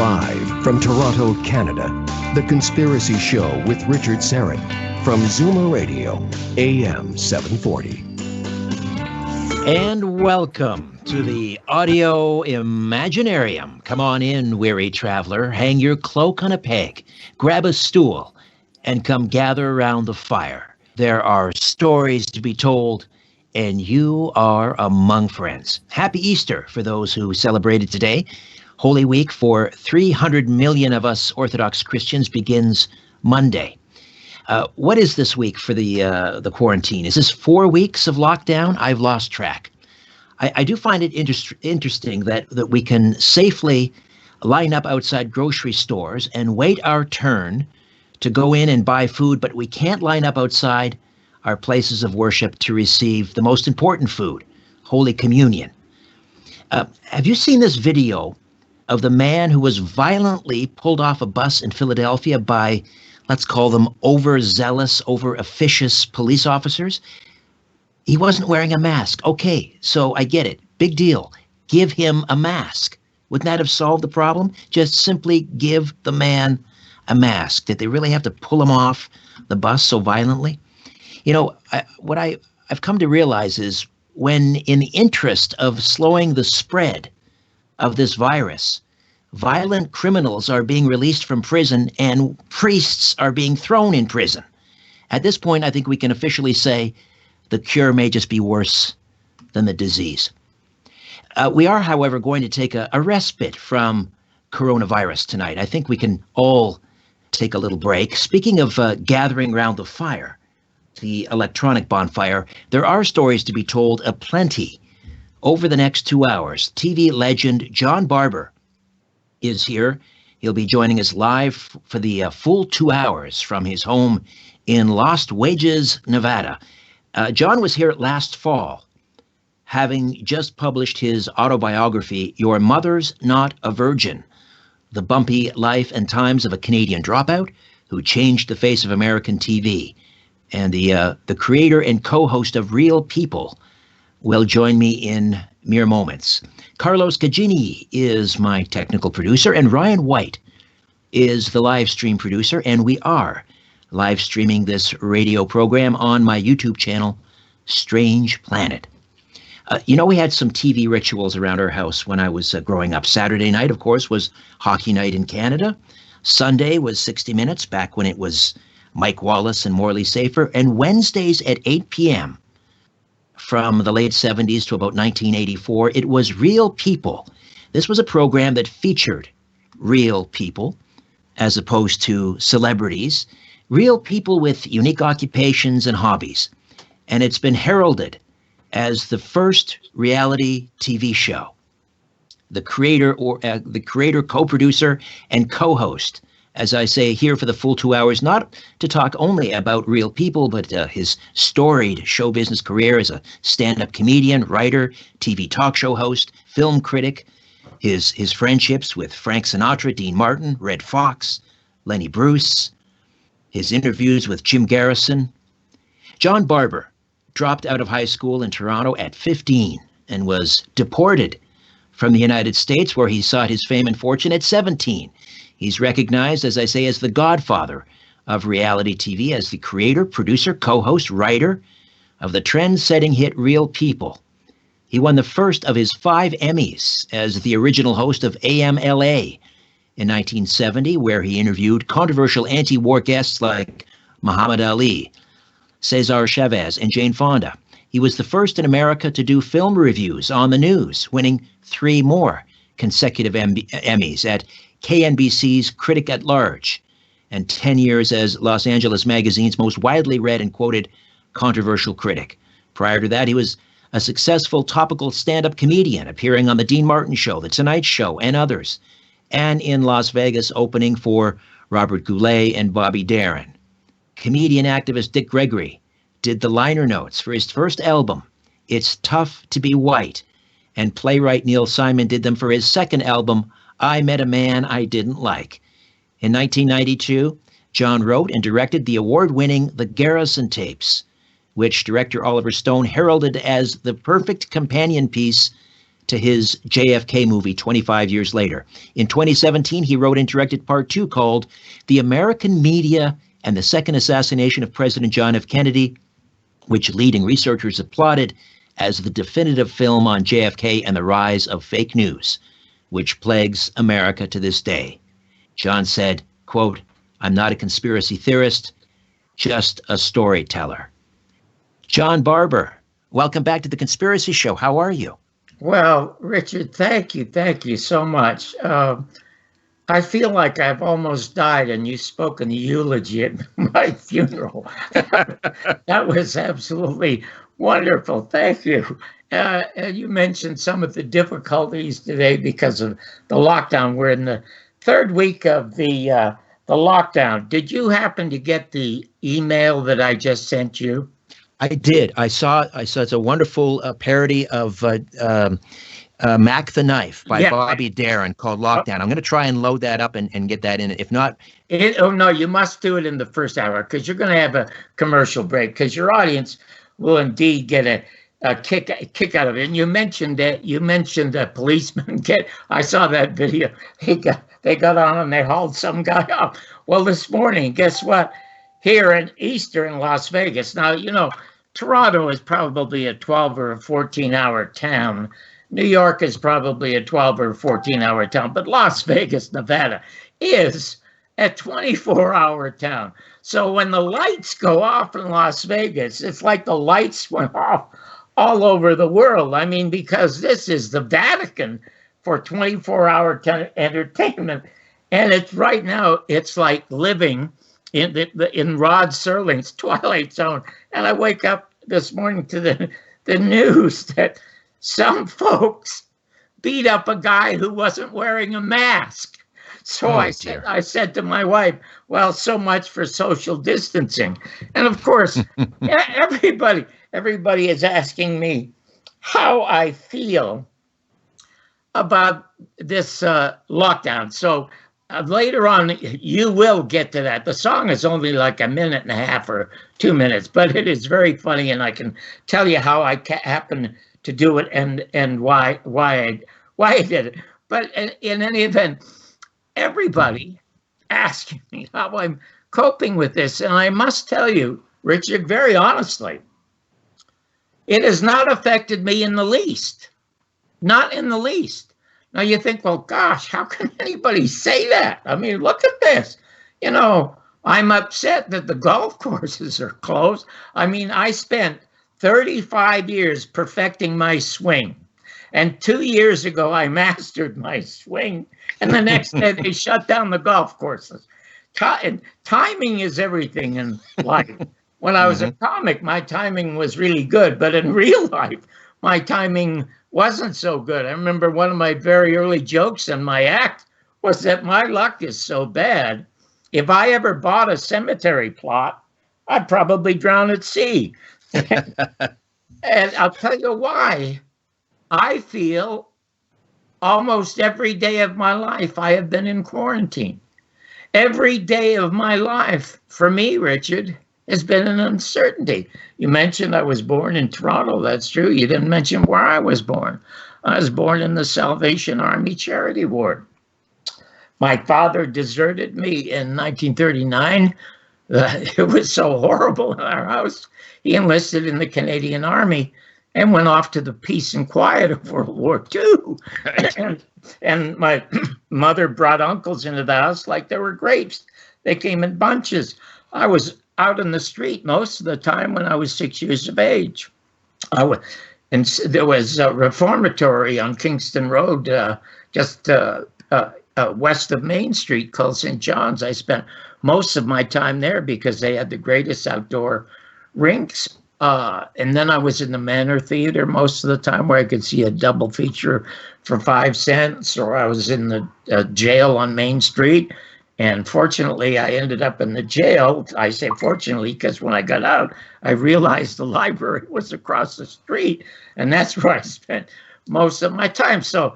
Live from Toronto, Canada, The Conspiracy Show with Richard Syrett from Zoomer Radio, AM 740. And welcome to the Audio Imaginarium. Come on in, weary traveler. Hang your cloak on a peg, grab a stool, and come gather around the fire. There are stories to be told, and you are among friends. Happy Easter for those who celebrated today. Holy Week for 300 million of us Orthodox Christians begins Monday. What is this week for the quarantine? Is this 4 weeks of lockdown? I've lost track. I do find it interesting that we can safely line up outside grocery stores and wait our turn to go in and buy food, but we can't line up outside our places of worship to receive the most important food, Holy Communion. Have you seen this video of the man who was violently pulled off a bus in Philadelphia by, let's call them overzealous, over-officious police officers? He wasn't wearing a mask. Okay, so I get it. Big deal. Give him a mask. Wouldn't that have solved the problem? Just simply give the man a mask. Did they really have to pull him off the bus so violently? You know, what I've come to realize is when in the interest of slowing the spread of this virus, violent criminals are being released from prison and priests are being thrown in prison. At this point, I think we can officially say the cure may just be worse than the disease. We are, however, going to take a respite from coronavirus tonight. I think we can all take a little break. Speaking of gathering around the fire, the electronic bonfire, there are stories to be told aplenty over the next 2 hours. TV legend John Barbour is here. He'll be joining us live for the full 2 hours from his home in Lost Wages, Nevada. John was here last fall, having just published his autobiography, Your Mother's Not a Virgin, the bumpy life and times of a Canadian dropout who changed the face of American TV. And the creator and co-host of Real People will join me in mere moments. Carlos Cagini is my technical producer, and Ryan White is the live stream producer, and we are live streaming this radio program on my YouTube channel, Strange Planet. We had some TV rituals around our house when I was growing up. Saturday night, of course, was hockey night in Canada. Sunday was 60 Minutes, back when it was Mike Wallace and Morley Safer, and Wednesdays at 8 p.m. from the late 70s to about 1984, it was Real People. This was a program that featured real people as opposed to celebrities, real people with unique occupations and hobbies. And it's been heralded as the first reality TV show. The creator, co-producer, and co-host, as I say, here for the full 2 hours, not to talk only about Real People, but his storied show business career as a stand-up comedian, writer, TV talk show host, film critic, his friendships with Frank Sinatra, Dean Martin, Red Fox, Lenny Bruce, his interviews with Jim Garrison. John Barbour dropped out of high school in Toronto at 15 and was deported from the United States, where he sought his fame and fortune at 17. He's recognized, as I say, as the Godfather of reality TV, as the creator, producer, co-host, writer of the trend-setting hit Real People. He won the first of his 5 Emmys as the original host of AMLA in 1970, where he interviewed controversial anti-war guests like Muhammad Ali, Cesar, Chavez, and Jane Fonda. He was the first in America to do film reviews on the news, winning 3 more consecutive Emmys at KNBC's Critic-At-Large, and 10 years as Los Angeles Magazine's most widely read and quoted controversial critic. Prior to that, he was a successful topical stand-up comedian, appearing on The Dean Martin Show, The Tonight Show, and others, and in Las Vegas opening for Robert Goulet and Bobby Darin. Comedian activist Dick Gregory did the liner notes for his first album, It's Tough to Be White, and playwright Neil Simon did them for his second album, I Met a Man I Didn't Like. In 1992, John wrote and directed the award-winning The Garrison Tapes, which director Oliver Stone heralded as the perfect companion piece to his JFK movie 25 years later. In 2017, he wrote and directed part 2 called The American Media and the Second Assassination of President John F. Kennedy, which leading researchers applauded as the definitive film on JFK and the rise of fake news, which plagues America to this day. John said, quote, "I'm not a conspiracy theorist, just a storyteller." John Barbour, welcome back to The Conspiracy Show. How are you? Well, Richard, thank you so much. I feel like I've almost died, and you spoke in the eulogy at my funeral. That was absolutely wonderful. Thank you. And you mentioned some of the difficulties today because of the lockdown. We're in the third week of the lockdown. Did you happen to get the email that I just sent you? I did. I saw it's a wonderful parody of Mac the Knife by Bobby Darin called Lockdown. I'm going to try and load that up and get that in. If not... Oh, no, you must do it in the first hour because you're going to have a commercial break because your audience will indeed get a kick out of it. And you mentioned a policeman. I saw that video. They got on and they hauled some guy up. Well, this morning, guess what? Here in Eastern Las Vegas. Now, you know, Toronto is probably a 12 or a 14-hour town. New York is probably a 12 or 14-hour town. But Las Vegas, Nevada, is a 24-hour town. So when the lights go off in Las Vegas, it's like the lights went off all over the world. I mean, because this is the Vatican for 24-hour entertainment. And it's right now, it's like living in Rod Serling's Twilight Zone. And I wake up this morning to the news that some folks beat up a guy who wasn't wearing a mask. So I said to my wife, well, so much for social distancing. And of course, everybody is asking me how I feel about this lockdown. So later on, you will get to that. The song is only like a minute and a half or 2 minutes, but it is very funny, and I can tell you how I happened to do it and why I did it. But in any event, everybody asking me how I'm coping with this, and I must tell you, Richard, very honestly, it has not affected me in the least. Not in the least. Now you think, well, gosh, how can anybody say that? I mean, look at this. You know, I'm upset that the golf courses are closed. I mean, I spent 35 years perfecting my swing. And 2 years ago, I mastered my swing. And the next day, they shut down the golf courses. Timing is everything in life. When I was a comic, my timing was really good. But in real life, my timing wasn't so good. I remember one of my very early jokes in my act was that my luck is so bad. If I ever bought a cemetery plot, I'd probably drown at sea. And I'll tell you why. I feel almost every day of my life I have been in quarantine. Every day of my life, for me, Richard, has been an uncertainty. You mentioned I was born in Toronto. That's true. You didn't mention where I was born. I was born in the Salvation Army Charity Ward. My father deserted me in 1939. It was so horrible in our house. He enlisted in the Canadian Army and went off to the peace and quiet of World War II. And my mother brought uncles into the house like there were grapes. They came in bunches. I was out in the street most of the time when I was 6 years of age. And there was a reformatory on Kingston Road, just west of Main Street, called St. John's. I spent most of my time there because they had the greatest outdoor rinks. And then I was in the Manor Theater most of the time, where I could see a double feature for 5 cents, or I was in the jail on Main Street. And fortunately, I ended up in the jail. I say fortunately because when I got out, I realized the library was across the street, and that's where I spent most of my time. So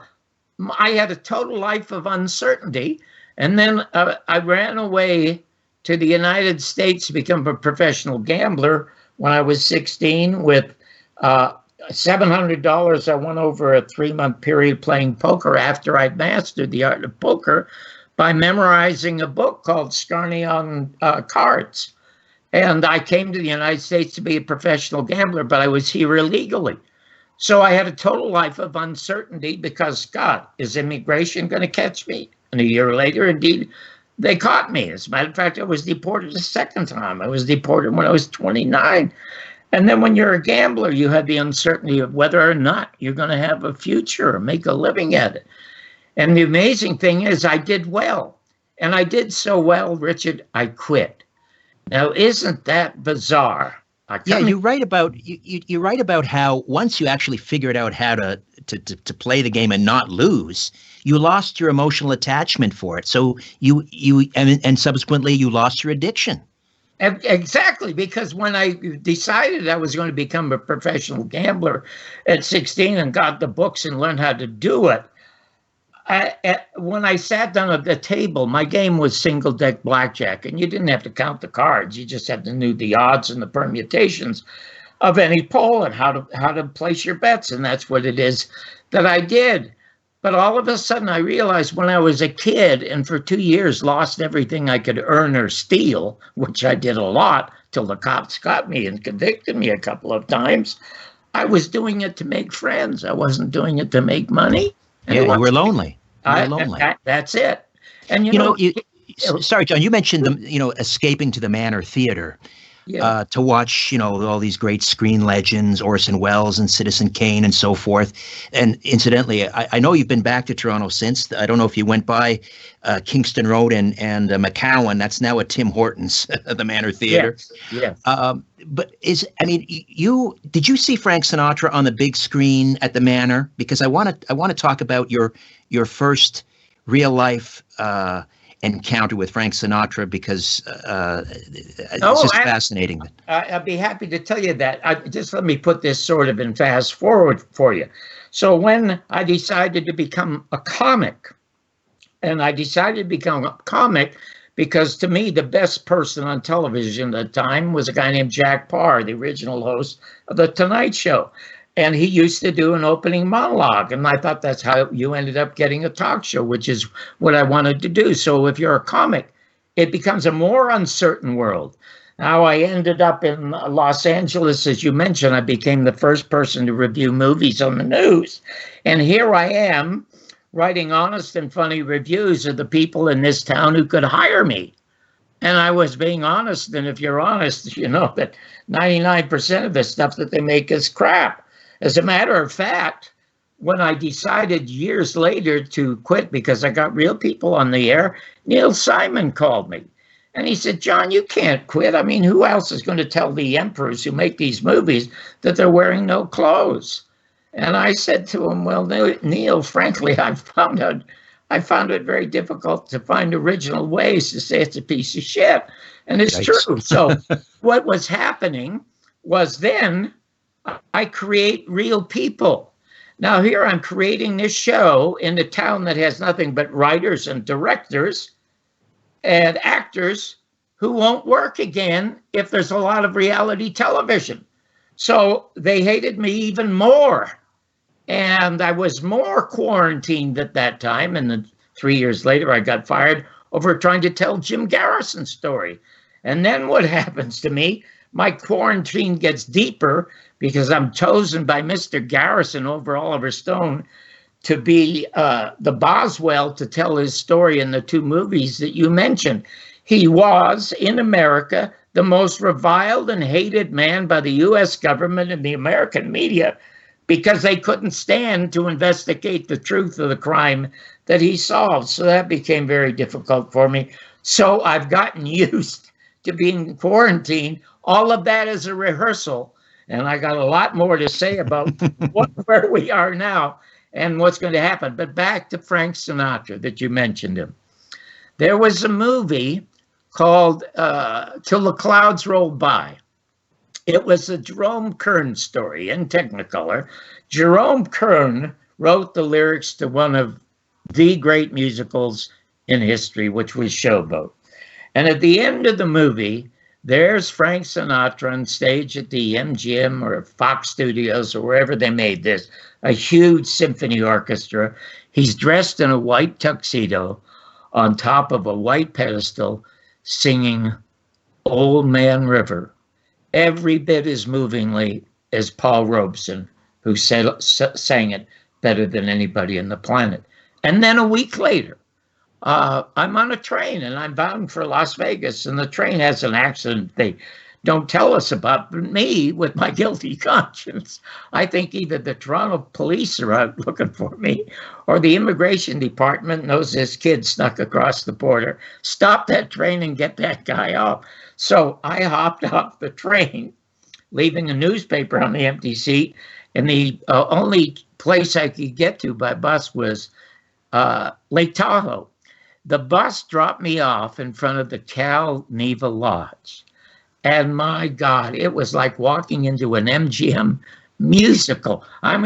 I had a total life of uncertainty. And then I ran away to the United States to become a professional gambler when I was 16 with $700 I won over a 3-month period playing poker after I'd mastered the art of poker by memorizing a book called Scarney on Cards. And I came to the United States to be a professional gambler, but I was here illegally. So I had a total life of uncertainty because, God, is immigration going to catch me? And a year later, indeed, they caught me. As a matter of fact, I was deported a second time. I was deported when I was 29. And then when you're a gambler, you have the uncertainty of whether or not you're going to have a future or make a living at it. And the amazing thing is I did well. And I did so well, Richard, I quit. Now, isn't that bizarre? Yeah, you write about you write about how once you actually figured out how to play the game and not lose, you lost your emotional attachment for it. So and subsequently you lost your addiction. Exactly, because when I decided I was going to become a professional gambler at 16 and got the books and learned how to do it, when I sat down at the table, my game was single deck blackjack, and you didn't have to count the cards. You just had to know the odds and the permutations of any pull and how to place your bets, and that's what it is that I did. But all of a sudden, I realized when I was a kid and for 2 years lost everything I could earn or steal, which I did a lot till the cops got me and convicted me a couple of times, I was doing it to make friends. I wasn't doing it to make money. Yeah, you were lonely. That's it. And sorry, John, you mentioned escaping to the Manor Theater. Yeah. To watch, all these great screen legends, Orson Welles and Citizen Kane and so forth. And incidentally, I know you've been back to Toronto since. I don't know if you went by Kingston Road and McCowan. That's now a Tim Hortons, the Manor Theater. Yes. But did you see Frank Sinatra on the big screen at the Manor? Because I want to talk about your first real life encounter with Frank Sinatra, because it's just fascinating. I'd be happy to tell you that. Just let me put this sort of in fast forward for you. So when I decided to become a comic, and I decided to become a comic because to me the best person on television at the time was a guy named Jack Parr, the original host of The Tonight Show. And he used to do an opening monologue. And I thought that's how you ended up getting a talk show, which is what I wanted to do. So if you're a comic, it becomes a more uncertain world. Now, I ended up in Los Angeles, as you mentioned. I became the first person to review movies on the news. And here I am writing honest and funny reviews of the people in this town who could hire me. And I was being honest. And if you're honest, you know that 99% of the stuff that they make is crap. As a matter of fact, when I decided years later to quit because I got real people on the air, Neil Simon called me. And he said, John, you can't quit. I mean, who else is going to tell the emperors who make these movies that they're wearing no clothes? And I said to him, well, Neil, frankly, I found it very difficult to find original ways to say it's a piece of shit. And it's true. So what was happening was then I create real people. Now here I'm creating this show in a town that has nothing but writers and directors and actors who won't work again if there's a lot of reality television. So they hated me even more. And I was more quarantined at that time. And then 3 years later, I got fired over trying to tell Jim Garrison's story. And then what happens to me? My quarantine gets deeper because I'm chosen by Mr. Garrison over Oliver Stone to be the Boswell to tell his story in the two movies that you mentioned. He was, in America, the most reviled and hated man by the U.S. government and the American media because they couldn't stand to investigate the truth of the crime that he solved. So that became very difficult for me. So I've gotten used to being quarantined. All of that is a rehearsal. And I got a lot more to say about where we are now and what's going to happen. But back to Frank Sinatra that you mentioned him. There was a movie called Till the Clouds Rolled By. It was a Jerome Kern story in Technicolor. Jerome Kern wrote the lyrics to one of the great musicals in history, which was Showboat. And at the end of the movie, There's Frank Sinatra on stage at the MGM or Fox Studios or wherever they made this, a huge symphony orchestra. He's dressed in a white tuxedo on top of a white pedestal singing Old Man River, every bit as movingly as Paul Robeson, who sang it better than anybody on the planet. And then a week later, I'm on a train and I'm bound for Las Vegas, and the train has an accident they don't tell us about. But me, with my guilty conscience, I think either the Toronto police are out looking for me or the immigration department knows this kid snuck across the border. Stop that train and get that guy off. So I hopped off the train, leaving a newspaper on the empty seat, and the only place I could get to by bus was Lake Tahoe. The bus dropped me off in front of the Cal Neva Lodge. And my God, it was like walking into an MGM musical. I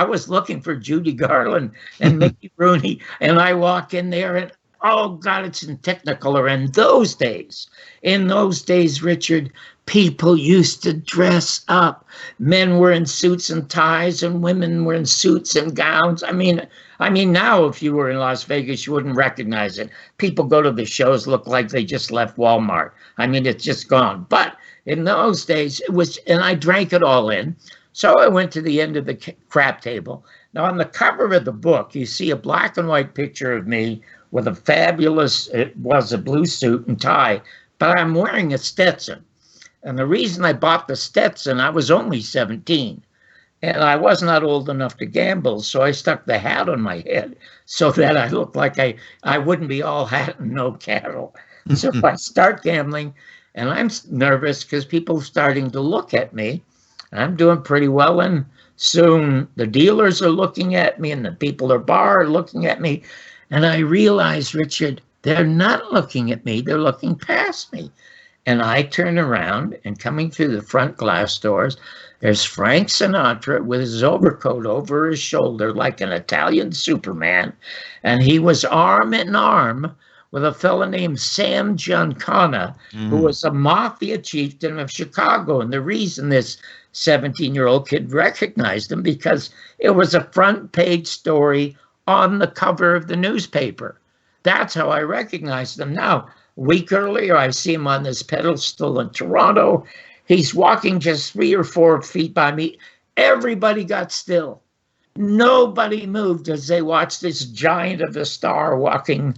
was looking for Judy Garland and Mickey Rooney, and I walk in there and, oh God, it's in Technicolor. In those days, Richard, people used to dress up. Men were in suits and ties and women were in suits and gowns. I mean, now if you were in Las Vegas, you wouldn't recognize it. People go to the shows, look like they just left Walmart. I mean, it's just gone. But in those days, it was, and I drank it all in. So I went to the end of the crap table. Now, on the cover of the book, you see a black and white picture of me with a fabulous, it was a blue suit and tie, but I'm wearing a Stetson. And the reason I bought the Stetson, I was only 17. And I was not old enough to gamble, so I stuck the hat on my head so that I looked like I wouldn't be all hat and no cattle. So I start gambling, and I'm nervous because people are starting to look at me. I'm doing pretty well, and soon the dealers are looking at me, and the people at bar are looking at me. And I realize, Richard, they're not looking at me, they're looking past me. And I turn around, and coming through the front glass doors, there's Frank Sinatra with his overcoat over his shoulder like an Italian Superman. And he was arm in arm with a fellow named Sam Giancana, who was a mafia chieftain of Chicago. And the reason this 17-year-old kid recognized him, because it was a front page story on the cover of the newspaper. That's how I recognized him. Now, a week earlier, I see him on this pedestal in Toronto. He's walking just 3 or 4 feet by me. Everybody got still. Nobody moved as they watched this giant of a star walking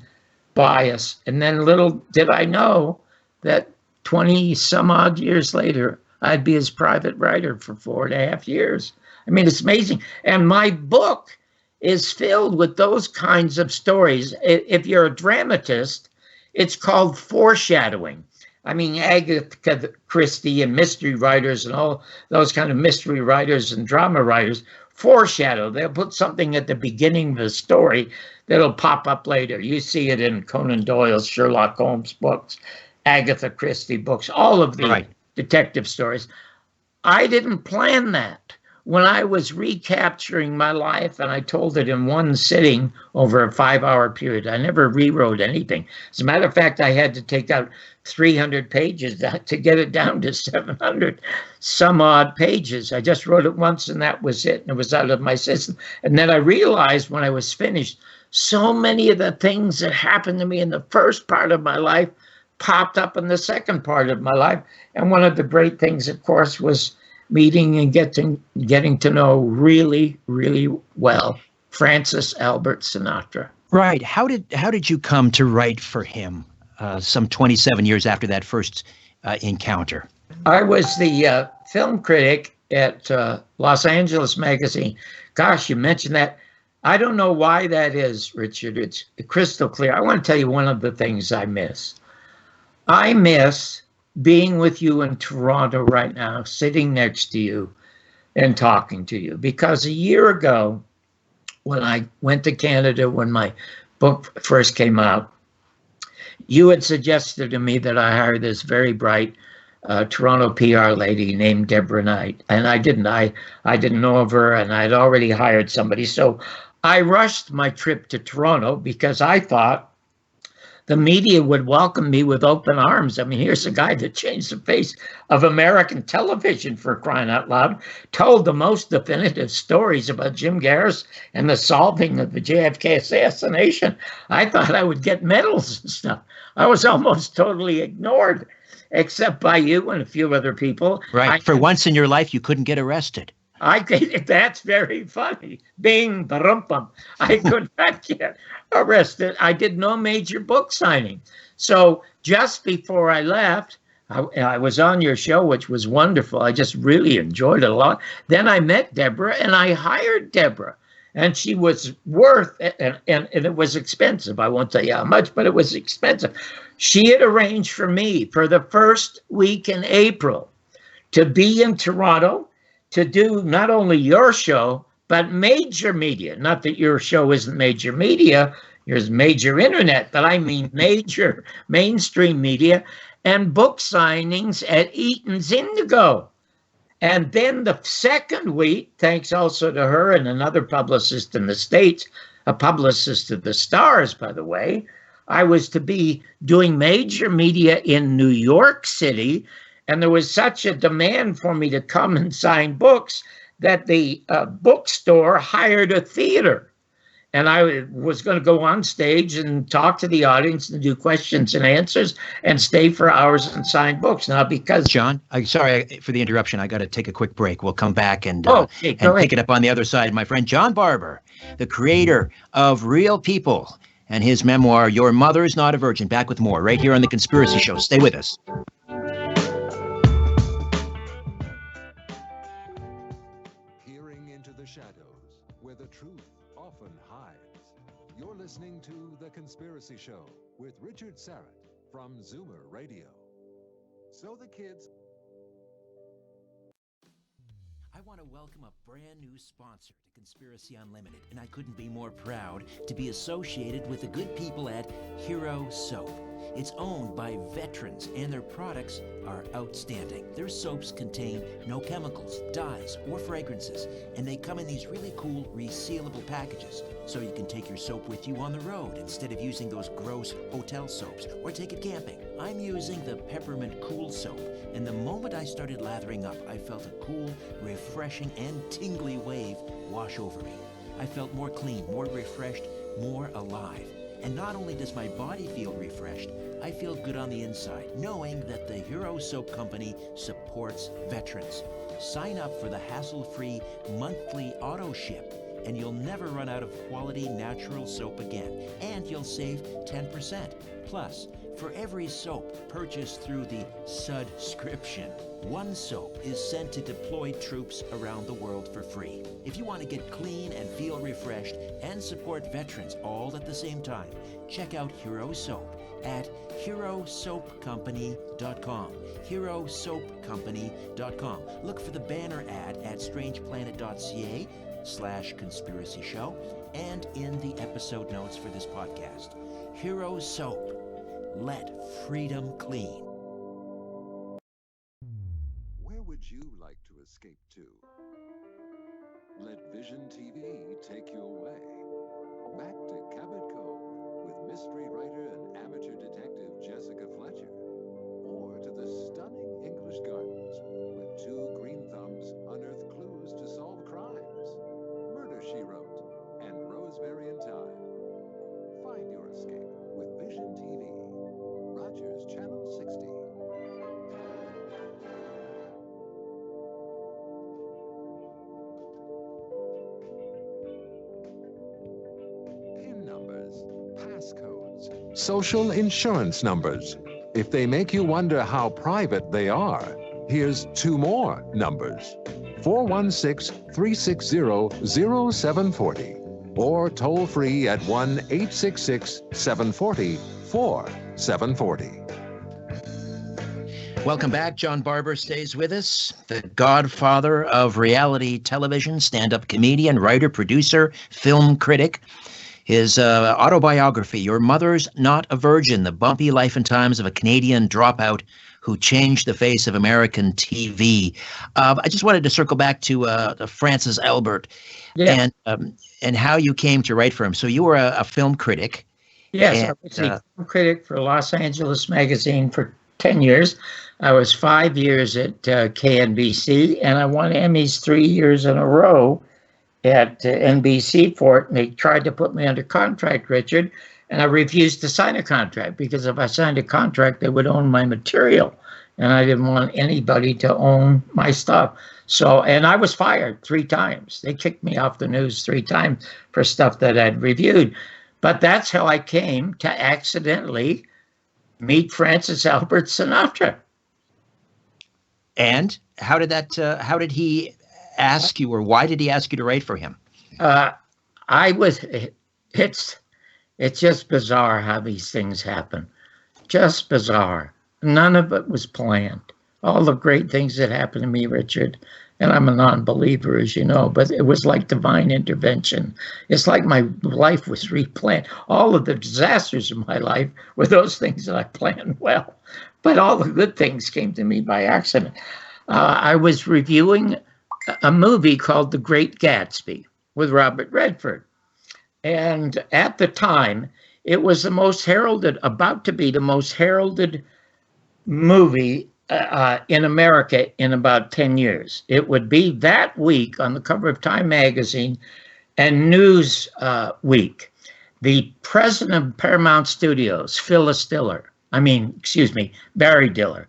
by us. And then little did I know that 20 some odd years later, I'd be his private writer for 4.5 years. I mean, it's amazing. And my book is filled with those kinds of stories. If you're a dramatist, it's called foreshadowing. I mean, Agatha Christie and mystery writers and all those kind of mystery writers and drama writers foreshadow. They'll put something at the beginning of the story that'll pop up later. You see it in Conan Doyle's Sherlock Holmes books, Agatha Christie books, all of the detective stories. I didn't plan that. When I was recapturing my life, and I told it in one sitting over a 5-hour period, I never rewrote anything. As a matter of fact, I had to take out 300 pages to get it down to 700 some odd pages. I just wrote it once and that was it. And it was out of my system. And then I realized when I was finished, so many of the things that happened to me in the first part of my life popped up in the second part of my life. And one of the great things, of course, was meeting and getting to know really, really well Francis Albert Sinatra. Right. How did you come to write for him some 27 years after that first encounter? I was the film critic at Los Angeles Magazine. Gosh, you mentioned that. I don't know why that is, Richard. It's crystal clear. I want to tell you one of the things I miss. I miss being with you in Toronto right now, sitting next to you and talking to you. Because a year ago, when I went to Canada, when my book first came out, you had suggested to me that I hire this very bright Toronto PR lady named Deborah Knight. And I didn't. I didn't know of her, and I'd already hired somebody. So I rushed my trip to Toronto because I thought the media would welcome me with open arms. I mean, here's a guy that changed the face of American television, for crying out loud, told the most definitive stories about Jim Garris and the solving of the JFK assassination. I thought I would get medals and stuff. I was almost totally ignored, except by you and a few other people. Right. For once in your life, you couldn't get arrested. That's very funny. Bing, ba-rum-bum. I could not get arrested. I did no major book signing. So just before I left, I was on your show, which was wonderful. I just really enjoyed it a lot. Then I met Deborah, and I hired Deborah. And she was worth, and it was expensive. I won't tell you how much, but it was expensive. She had arranged for me for the first week in April to be in Toronto, to do not only your show, but major media. Not that your show isn't major media, yours major internet, but I mean major mainstream media, and book signings at Eaton's Indigo. And then the second week, thanks also to her and another publicist in the States, a publicist of the Stars, by the way, I was to be doing major media in New York City. And there was such a demand for me to come and sign books that the bookstore hired a theater. And I was going to go on stage and talk to the audience and do questions and answers and stay for hours and sign books. Now, because... John, sorry for the interruption. I got to take a quick break. We'll come back and pick it up on the other side. My friend John Barbour, the creator of Real People, and his memoir, Your Mother's Not a Virgin. Back with more right here on The Conspiracy Show. Stay with us. Shadows, where the truth often hides. You're listening to The Conspiracy Show with Richard Syrett from Zoomer Radio. So the kids... I want to welcome a brand new sponsor to Conspiracy Unlimited, and I couldn't be more proud to be associated with the good people at Hero Soap. It's owned by veterans, and their products are outstanding. Their soaps contain no chemicals, dyes, or fragrances, and they come in these really cool resealable packages, so you can take your soap with you on the road instead of using those gross hotel soaps, or take it camping. I'm using the Peppermint Cool Soap, and the moment I started lathering up, I felt a cool, refreshing, and tingly wave wash over me. I felt more clean, more refreshed, more alive. And not only does my body feel refreshed, I feel good on the inside, knowing that the Hero Soap Company supports veterans. Sign up for the hassle-free monthly auto ship, and you'll never run out of quality natural soap again. And you'll save 10%. Plus, for every soap purchased through the subscription, one soap is sent to deployed troops around the world for free. If you want to get clean and feel refreshed and support veterans all at the same time, check out Hero Soap at herosoapcompany.com. herosoapcompany.com. Look for the banner ad at strangeplanet.ca/conspiracy show and in the episode notes for this podcast. Hero Soap. Let freedom clean. Where would you like to escape to? Let Vision TV take you away. Back to Cabot Cove with mystery writer and amateur detective Jessica Fletcher. Or to the stunning English gardens when two green thumbs unearth clues to solve crimes. Murder, She Wrote, and Rosemary in Time. Find your escape with Vision TV. Rogers Channel 60. PIN numbers, passcodes, social insurance numbers. If they make you wonder how private they are, here's two more numbers. 416-360-0740 or toll free at 1-866-740-4740. Welcome back. John Barbour stays with us, the godfather of reality television, stand-up comedian, writer, producer, film critic. His autobiography, Your Mother's Not a Virgin, the bumpy life and times of a Canadian dropout who changed the face of American TV. I just wanted to circle back to Francis Albert and how you came to write for him. So you were a film critic, Yes, I And was the film critic for Los Angeles Magazine for 10 years. I was 5 years at KNBC, and I won Emmys 3 years in a row at NBC for it. And they tried to put me under contract, Richard, and I refused to sign a contract because if I signed a contract, they would own my material. And I didn't want anybody to own my stuff. So, and I was fired 3 times. They kicked me off the news 3 times for stuff that I'd reviewed. But that's how I came to accidentally meet Francis Albert Sinatra. And how did that? How did he ask you, or why did he ask you to write for him? It's just bizarre how these things happen. Just bizarre. None of it was planned. All the great things that happened to me, Richard, and I'm a non-believer, as you know, but it was like divine intervention. It's like my life was replanned. All of the disasters of my life were those things that I planned well, but all the good things came to me by accident. I was reviewing a movie called The Great Gatsby with Robert Redford. And at the time, it was the most heralded, about to be the most heralded movie in America in about 10 years. It would be that week on the cover of Time magazine and Newsweek. The president of Paramount Studios, Barry Diller.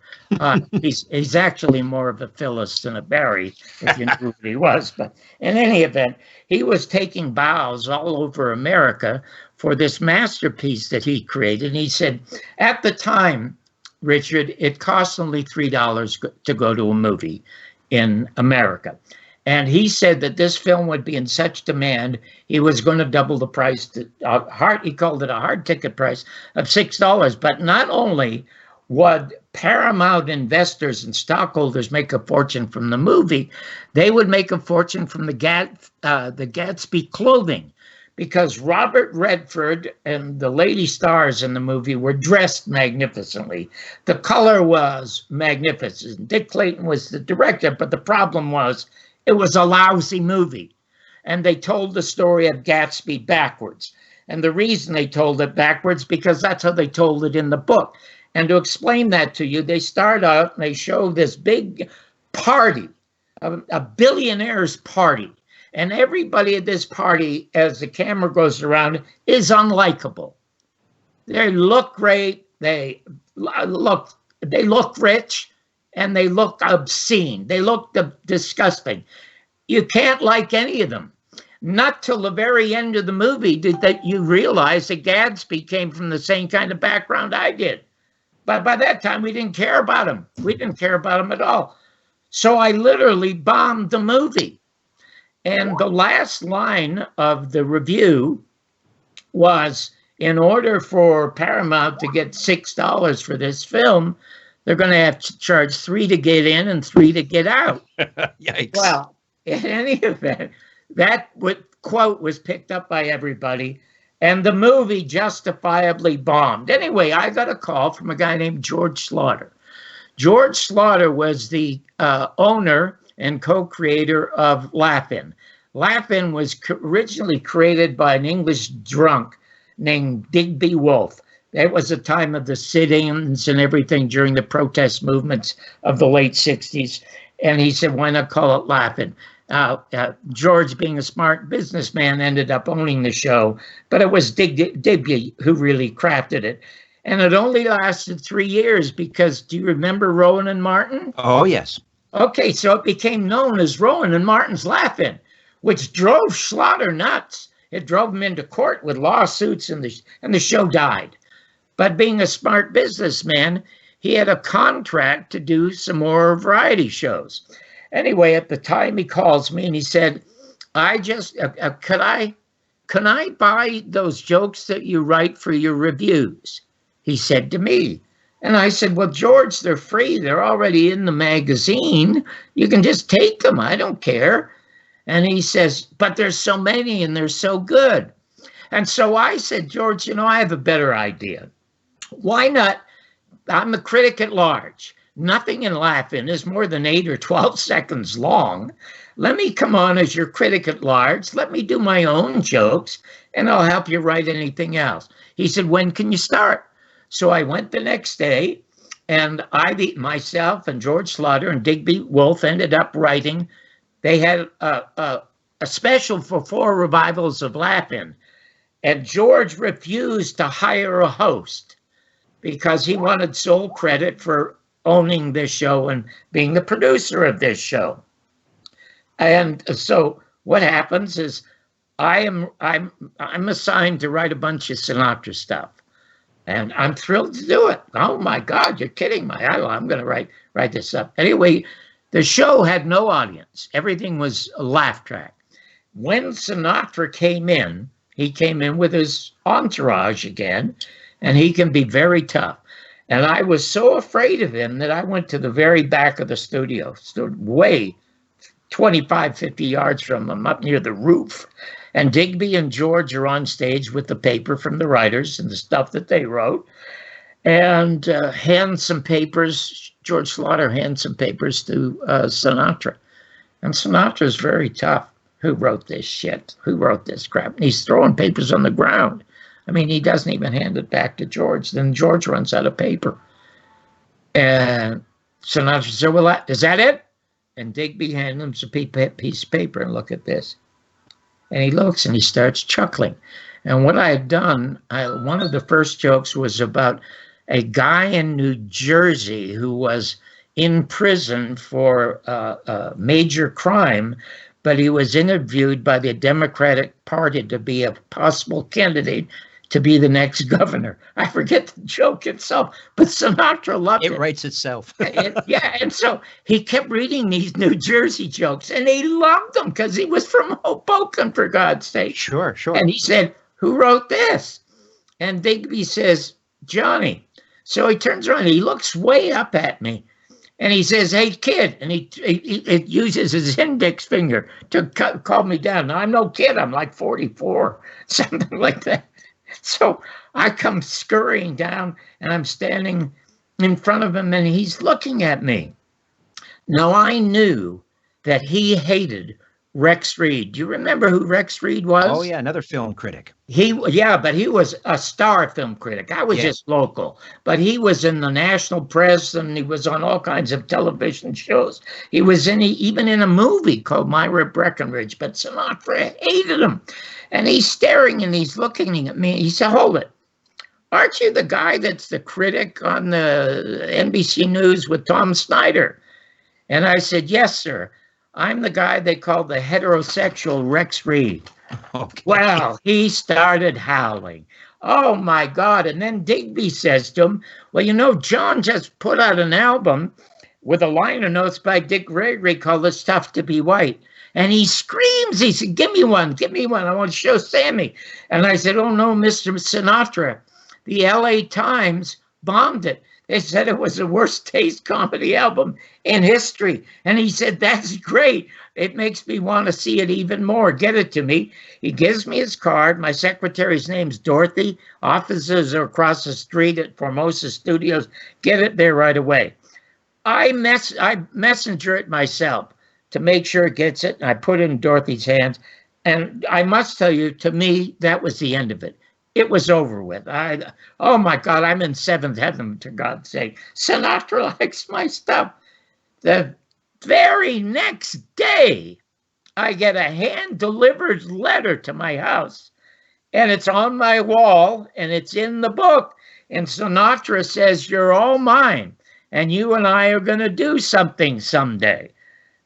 He's actually more of a Phyllis than a Barry, if you knew who he was. But in any event, he was taking bows all over America for this masterpiece that he created. And he said, at the time, Richard, it cost only $3 to go to a movie in America. And he said that this film would be in such demand, he was going to double the price. He called it a hard ticket price of $6. But not only would Paramount investors and stockholders make a fortune from the movie, they would make a fortune from the Gatsby clothing, because Robert Redford and the lady stars in the movie were dressed magnificently. The color was magnificent. Dick Clayton was the director, but the problem was it was a lousy movie. And they told the story of Gatsby backwards. And the reason they told it backwards, because that's how they told it in the book. And to explain that to you, they start out and they show this big party, a billionaire's party. And everybody at this party, as the camera goes around, is unlikable. They look great, they look rich, and they look obscene. They look disgusting. You can't like any of them. Not till the very end of the movie that you realize that Gatsby came from the same kind of background I did. But by that time, we didn't care about him. We didn't care about him at all. So I literally bombed the movie. And the last line of the review was, in order for Paramount to get $6 for this film, they're going to have to charge $3 to get in and $3 to get out. Yikes. Well, in any event, that quote was picked up by everybody, and the movie justifiably bombed. Anyway, I got a call from a guy named George Slaughter. George Slaughter was the owner and co-creator of Laugh-In. Laugh-In was originally created by an English drunk named Digby Wolfe. That was the time of the sit-ins and everything during the protest movements of the late 60s. And he said, why not call it Laugh-In? George, being a smart businessman, ended up owning the show, but it was Digby who really crafted it. And it only lasted 3 years because, do you remember Rowan and Martin? Oh, yes. Okay, so it became known as Rowan and Martin's Laugh-In, which drove Slaughter nuts. It drove him into court with lawsuits, and the show died. But being a smart businessman, he had a contract to do some more variety shows. Anyway, at the time he calls me and he said, can I buy those jokes that you write for your reviews? He said to me. And I said, well, George, they're free. They're already in the magazine. You can just take them. I don't care. And he says, but there's so many and they're so good. And so I said, George, I have a better idea. Why not? I'm a critic at large. Nothing in Laugh-In is more than 8 or 12 seconds long. let me come on as your critic at large. Let me do my own jokes, and I'll help you write anything else. He said, when can you start? So I went the next day, and myself and George Slaughter and Digby Wolfe ended up writing. They had a special for 4 revivals of Laugh-In, and George refused to hire a host because he wanted sole credit for owning this show and being the producer of this show. And so what happens is I'm assigned to write a bunch of Sinatra stuff, and I'm thrilled to do it. Oh my God, you're kidding me! I'm going to write this up anyway. The show had no audience; everything was a laugh track. When Sinatra came in, he came in with his entourage again, and he can be very tough. And I was so afraid of him that I went to the very back of the studio, stood way 25, 50 yards from him, up near the roof. And Digby and George are on stage with the paper from the writers and the stuff that they wrote, and hand some papers. George Slaughter hands some papers to Sinatra. And Sinatra's very tough. Who wrote this shit? Who wrote this crap? And he's throwing papers on the ground. I mean, he doesn't even hand it back to George. Then George runs out of paper. And Sinatra said, well, is that it? And Digby handed him a piece of paper, and look at this. And he looks and he starts chuckling. And what I had done, one of the first jokes was about a guy in New Jersey who was in prison for a major crime, but he was interviewed by the Democratic Party to be a possible candidate to be the next governor. I forget the joke itself, but Sinatra loved it. It writes itself. And so he kept reading these New Jersey jokes, and he loved them because he was from Hoboken, for God's sake. Sure. And he said, who wrote this? And Digby says, Johnny. So he turns around, he looks way up at me, and he says, hey, kid. And he uses his index finger to call me down. Now, I'm no kid. I'm like 44, something like that. So I come scurrying down, and I'm standing in front of him, and he's looking at me. Now, I knew that he hated Rex Reed. Do you remember who Rex Reed was? Oh, yeah, another film critic. But he was a star film critic. I was just local. But he was in the national press, and he was on all kinds of television shows. He was even in a movie called Myra Breckenridge, but Sinatra hated him. And he's staring, and he's looking at me. He said, hold it. Aren't you the guy that's the critic on the NBC News with Tom Snyder? And I said, yes, sir. I'm the guy they call the heterosexual Rex Reed. Okay. Well, he started howling. Oh, my God. And then Digby says to him, well, John just put out an album with a liner notes by Dick Gregory called It's Tough to Be White. And he screams. He said, give me one. I want to show Sammy. And I said, oh, no, Mr. Sinatra. The LA Times bombed it. They said it was the worst taste comedy album in history. And he said, that's great. It makes me want to see it even more. Get it to me. He gives me his card. My secretary's name's Dorothy. Offices are across the street at Formosa Studios. Get it there right away. I messenger it myself to make sure it gets it. And I put it in Dorothy's hands. And I must tell you, to me, that was the end of it. It was over with. Oh, my God, I'm in seventh heaven, for God's sake. Sinatra likes my stuff. The very next day, I get a hand-delivered letter to my house. And it's on my wall, and it's in the book. And Sinatra says, you're all mine, and you and I are going to do something someday.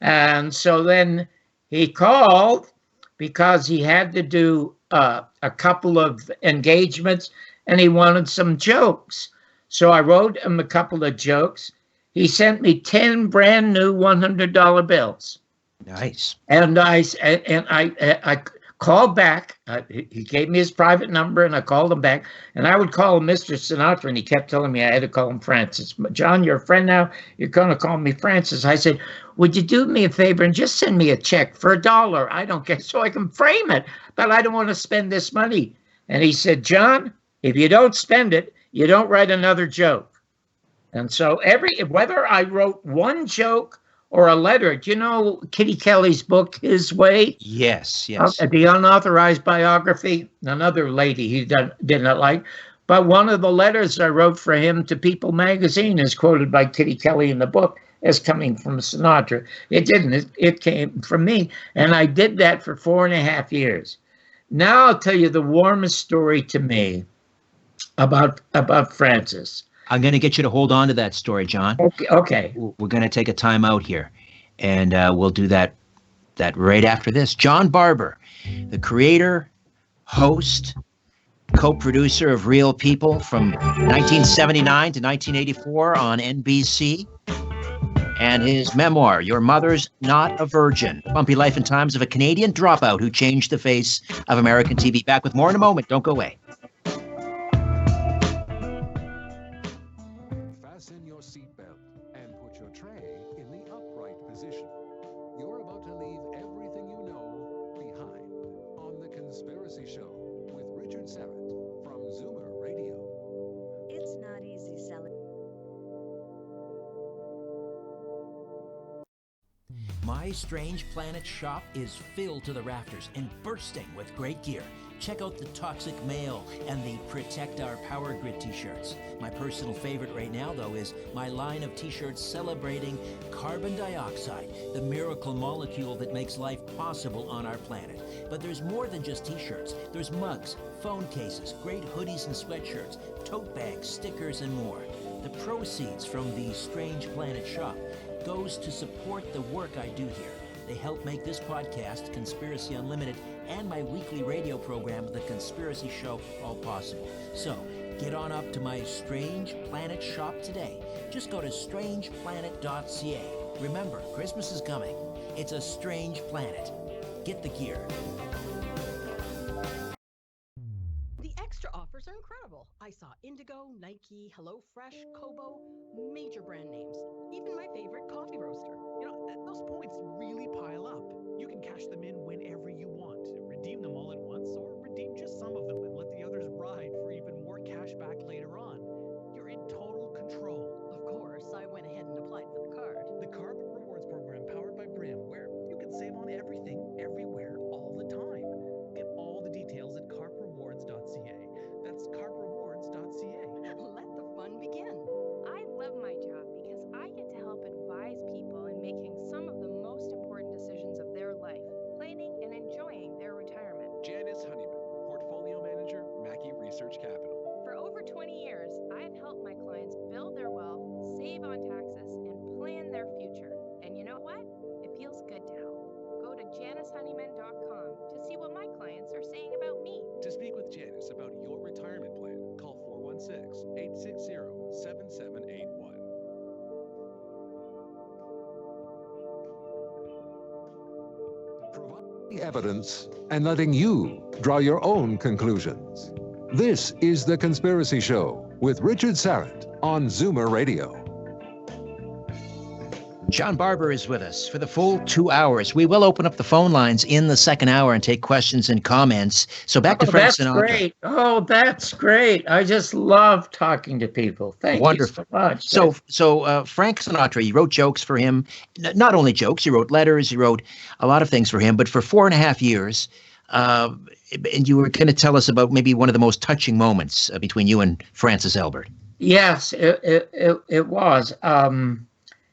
And so then he called because he had to do a couple of engagements, and he wanted some jokes. So I wrote him a couple of jokes. He sent me 10 brand new $100 bills. Nice. And I called back. He gave me his private number, and I called him back. And I would call him Mr. Sinatra, and he kept telling me I had to call him Francis. John, you're a friend now. You're going to call me Francis. I said, would you do me a favor and just send me a check for $1? I don't care, so I can frame it, but I don't want to spend this money. And he said, John, if you don't spend it, you don't write another joke. And so whether I wrote one joke or a letter. Do you know Kitty Kelly's book, His Way? Yes, yes. The unauthorized biography, another lady he didn't like. But one of the letters I wrote for him to People magazine is quoted by Kitty Kelly in the book as coming from Sinatra. It didn't. It came from me. And I did that for 4.5 years. Now I'll tell you the warmest story to me about Francis. I'm going to get you to hold on to that story, John. Okay. We're going to take a time out here, and we'll do that right after this. John Barbour, the creator, host, co-producer of Real People from 1979 to 1984 on NBC, and his memoir, Your Mother's Not a Virgin, Bumpy Life and Times of a Canadian Dropout Who Changed the Face of American TV. Back with more in a moment. Don't go away. Fasten your seatbelt and put your tray in the upright position. You're about to leave everything you know behind on The Conspiracy Show with Richard Serrett from Zoomer Radio. It's not easy selling. My Strange Planet shop is filled to the rafters and bursting with great gear. Check out the Toxic Male and the Protect Our Power Grid t-shirts. My personal favorite right now, though, is my line of t-shirts celebrating carbon dioxide, the miracle molecule that makes life possible on our planet. But there's more than just t-shirts. There's mugs, phone cases, great hoodies and sweatshirts, tote bags, stickers, and more. The proceeds from the Strange Planet shop goes to support the work I do here. They help make this podcast, Conspiracy Unlimited, and my weekly radio program, The Conspiracy Show, all possible. So, get on up to my Strange Planet shop today. Just go to strangeplanet.ca. Remember, Christmas is coming. It's a strange planet. Get the gear. The extra offers are incredible. I saw Indigo, Nike, HelloFresh, Kobo, major brand names. Even my favorite coffee roaster. You know, those points really pile up. You can cash them in whenever you want. Redeem them all at once, or redeem just some of them and let the others ride for even more cash back later on. You're in total control. Of course, I went ahead and applied for the card. The Carbon Rewards program powered by Brim, where you can save on everything, everywhere, all the time. Get all the details at carprewards.ca. That's carprewards.ca. Let the fun begin. I love my job because I get to help advise people in making some of the most important decisions of their life, planning and enjoying their retirement. Janice Honeyman, Portfolio Manager, Mackey Research Capital. For over 20 years, I've helped my clients build their wealth, save on taxes, and plan their future. And you know what? It feels good to help. Go to janicehoneyman.com to see what my clients are saying about me. To speak with Janice about your retirement plan, call 416-860-7781. Providing evidence and letting you draw your own conclusions. This is The Conspiracy Show with Richard Serrett on Zoomer Radio. John Barbour is with us for the full 2 hours. We will open up the phone lines in the second hour and take questions and comments. So back to Frank Sinatra. Great. Oh, that's great. I just love talking to people. Thank you so much. So Frank Sinatra, you wrote jokes for him. Not only jokes, you wrote letters, you wrote a lot of things for him. But for 4.5 years, and you were going to tell us about maybe one of the most touching moments between you and Francis Albert. Yes, it was.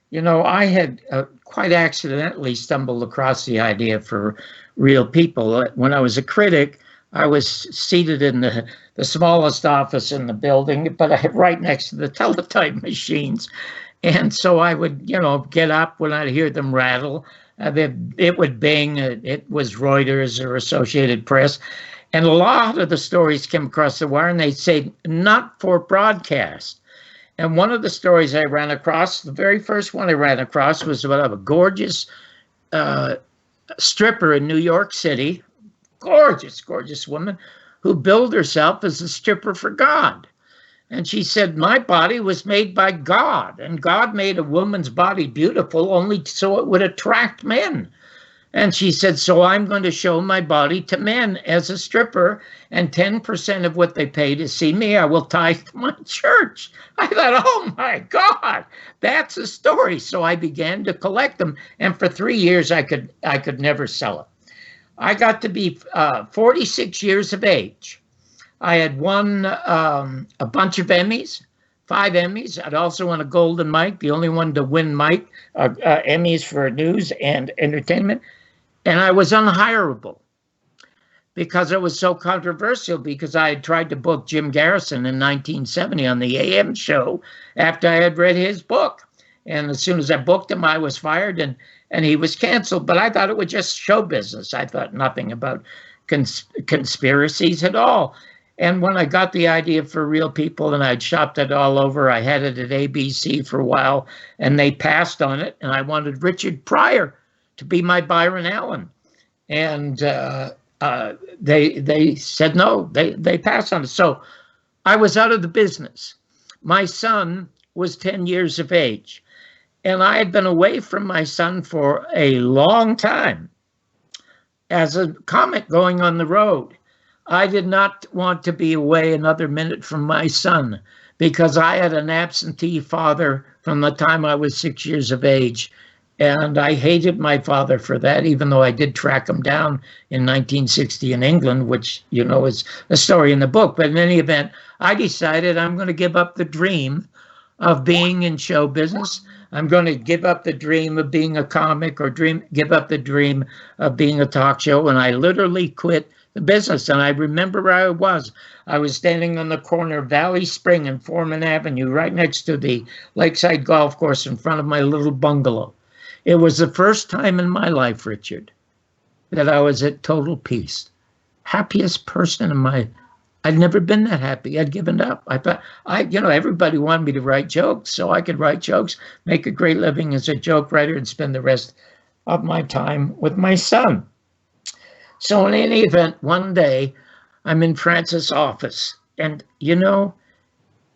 You know, I had quite accidentally stumbled across the idea for Real People. When I was a critic, I was seated in the smallest office in the building, but right next to the teletype machines. And so I would, you know, get up when I'd hear them rattle. It would bing. It was Reuters or Associated Press. And a lot of the stories came across the wire, and they'd say, not for broadcast. And one of the stories I ran across, the very first one I ran across, was about a gorgeous stripper in New York City, gorgeous, gorgeous woman, who billed herself as a stripper for God. And she said, my body was made by God, and God made a woman's body beautiful only so it would attract men. And she said, so I'm going to show my body to men as a stripper, and 10% of what they pay to see me, I will tithe to my church. I thought, oh my God, that's a story. So I began to collect them. And for 3 years, I could never sell it. I got to be 46 years of age. I had won a bunch of Emmys, 5 Emmys. I'd also won a Golden Mike, the only one to win Emmys for news and entertainment. And I was unhireable because it was so controversial, because I had tried to book Jim Garrison in 1970 on the AM show after I had read his book. And as soon as I booked him, I was fired and he was canceled. But I thought it was just show business. I thought nothing about conspiracies at all. And when I got the idea for Real People and I'd shopped it all over, I had it at ABC for a while and they passed on it. And I wanted Richard Pryor to be my Byron Allen. And they said no, they passed on it. So I was out of the business. My son was 10 years of age. And I had been away from my son for a long time as a comic going on the road. I did not want to be away another minute from my son because I had an absentee father from the time I was 6 years of age. And I hated my father for that, even though I did track him down in 1960 in England, which, you know, is a story in the book. But in any event, I decided I'm going to give up the dream of being in show business. I'm going to give up the dream of being a comic or give up the dream of being a talk show. And I literally quit the business. And I remember where I was. I was standing on the corner of Valley Spring and Foreman Avenue, right next to the Lakeside Golf Course in front of my little bungalow. It was the first time in my life, Richard, that I was at total peace. Happiest person in my, I'd never been that happy. I'd given up. I thought, everybody wanted me to write jokes, so I could write jokes, make a great living as a joke writer, and spend the rest of my time with my son. So in any event, one day, I'm in Francis' office, and,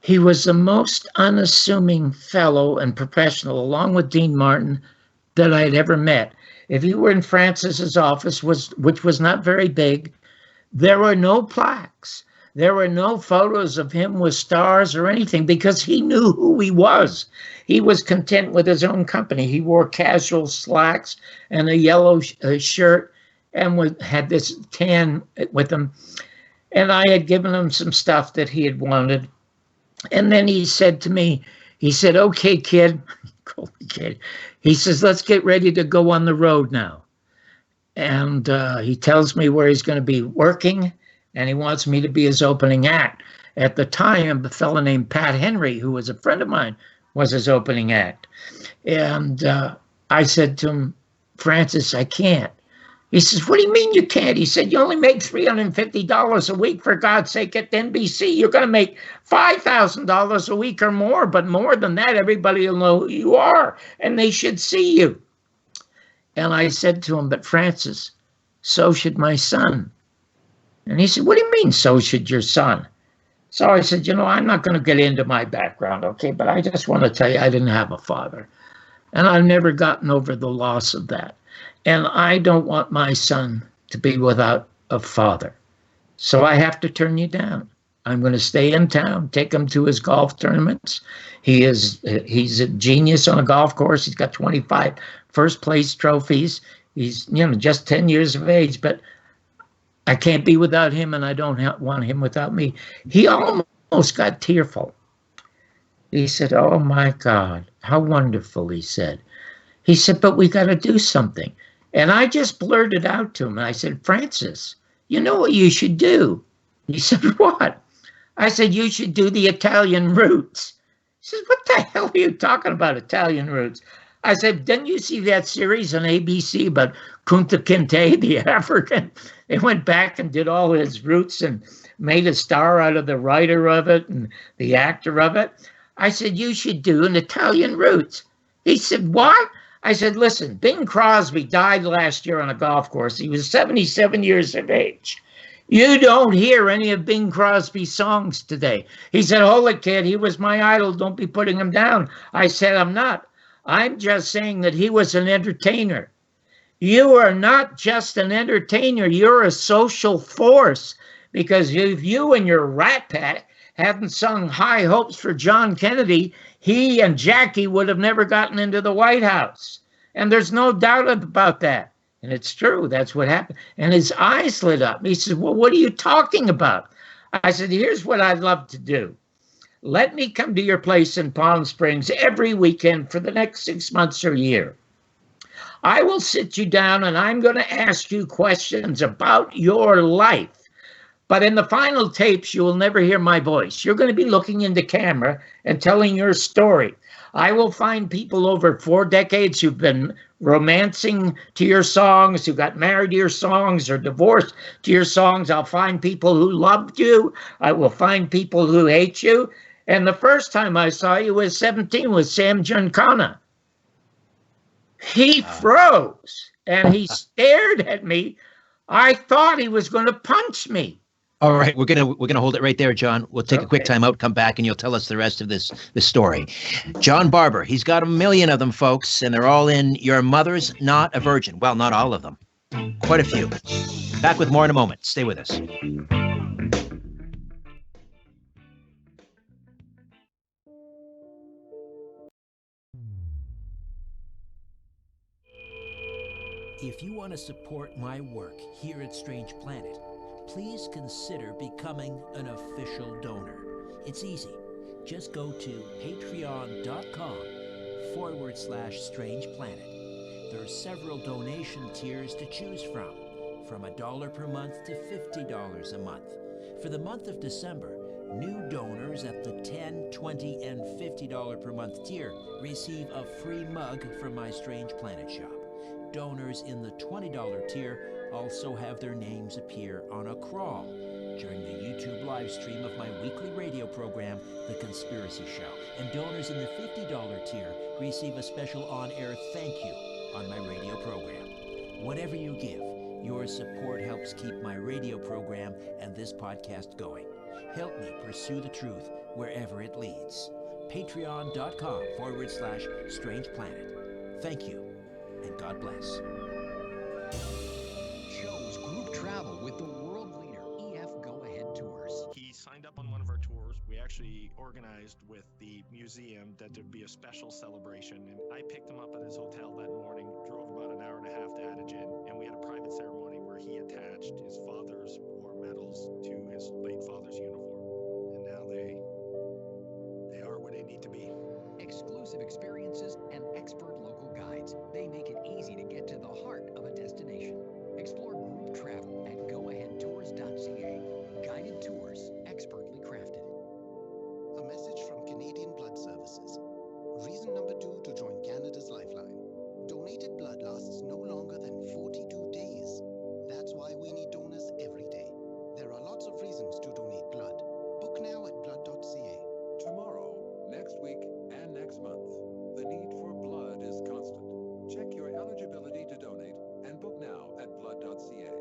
he was the most unassuming fellow and professional, along with Dean Martin, that I had ever met. If you were in Francis's office, which was not very big, there were no plaques. There were no photos of him with stars or anything because he knew who he was. He was content with his own company. He wore casual slacks and a yellow shirt and had this tan with him. And I had given him some stuff that he had wanted. And then he said to me, okay, kid, he says, let's get ready to go on the road now. And he tells me where he's going to be working, and he wants me to be his opening act. At the time, a fellow named Pat Henry, who was a friend of mine, was his opening act. And I said to him, Francis, I can't. He says, what do you mean you can't? He said, you only make $350 a week, for God's sake, at NBC. You're going to make $5,000 a week or more, but more than that, everybody will know who you are, and they should see you. And I said to him, but Francis, so should my son. And he said, what do you mean, so should your son? So I said, I'm not going to get into my background, okay, but I just want to tell you I didn't have a father. And I've never gotten over the loss of that. And I don't want my son to be without a father. So I have to turn you down. I'm going to stay in town, take him to his golf tournaments. He's a genius on a golf course. He's got 25 first place trophies. He's, just 10 years of age, but I can't be without him, and I don't want him without me. He almost got tearful. He said, oh my God, how wonderful, he said. He said, but we got to do something. And I just blurted out to him, and I said, Francis, you know what you should do? He said, what? I said, you should do the Italian Roots. He said, what the hell are you talking about, Italian Roots? I said, didn't you see that series on ABC about Kunta Kinte, the African? They went back and did all his roots and made a star out of the writer of it and the actor of it. I said, you should do an Italian Roots. He said, what? I said, listen, Bing Crosby died last year on a golf course. He was 77 years of age. You don't hear any of Bing Crosby's songs today. He said, hold it, kid. He was my idol. Don't be putting him down. I said, I'm not. I'm just saying that he was an entertainer. You are not just an entertainer, you're a social force. Because if you and your Rat Pack hadn't sung High Hopes for John Kennedy, he and Jackie would have never gotten into the White House. And there's no doubt about that. And it's true, that's what happened. And his eyes lit up. He said, well, what are you talking about? I said, here's what I'd love to do. Let me come to your place in Palm Springs every weekend for the next 6 months or a year. I will sit you down and I'm going to ask you questions about your life. But in the final tapes, you will never hear my voice. You're going to be looking into camera and telling your story. I will find people over 4 decades who've been romancing to your songs, who got married to your songs or divorced to your songs. I'll find people who loved you. I will find people who hate you. And the first time I saw you was 17 with Sam Giancana. He froze and he stared at me. I thought he was going to punch me. All right, we're gonna hold it right there, John. We'll take a quick time out, come back, and you'll tell us the rest of this story. John Barbour, he's got 1 million of them, folks, and they're all in Your Mother's Not a Virgin. Well, not all of them. Quite a few. Back with more in a moment. Stay with us. If you want to support my work here at Strange Planet, please consider becoming an official donor. It's easy. Just go to patreon.com/Strange Planet. There are several donation tiers to choose from $1 per month to $50 a month. For the month of December, new donors at the $10, $20, and $50 per month tier receive a free mug from my Strange Planet shop. Donors in the $20 tier also have their names appear on a crawl during the YouTube live stream of my weekly radio program, The Conspiracy Show. And donors in the $50 tier receive a special on-air thank you on my radio program. Whatever you give, your support helps keep my radio program and this podcast going. Help me pursue the truth wherever it leads. Patreon.com/Strange Planet. Thank you, and God bless. Shows group travel with the world leader, EF Go Ahead Tours. He signed up on one of our tours. We actually organized with the museum that there'd be a special celebration, and I picked him up at his hotel that morning, drove about an hour and a half to Adagen, and we had a private ceremony where he attached his father's war medals to his late father's uniform, and now they are where they need to be. Exclusive experiences and expert local guides. They make it easy to get to the heart of a destination. Explore group travel at goaheadtours.ca. Guided tours, expertly crafted. A message from Canadian Blood Services. Reason number 2 to join Canada's Lifeline. Donated blood lasts no longer than 42 days. That's why we need donors every day. There are lots of reasons to donate blood. Book now at blood.ca. Tomorrow, next week, and next month, the need for blood is constant. Check your eligibility to donate and book now at blood.ca.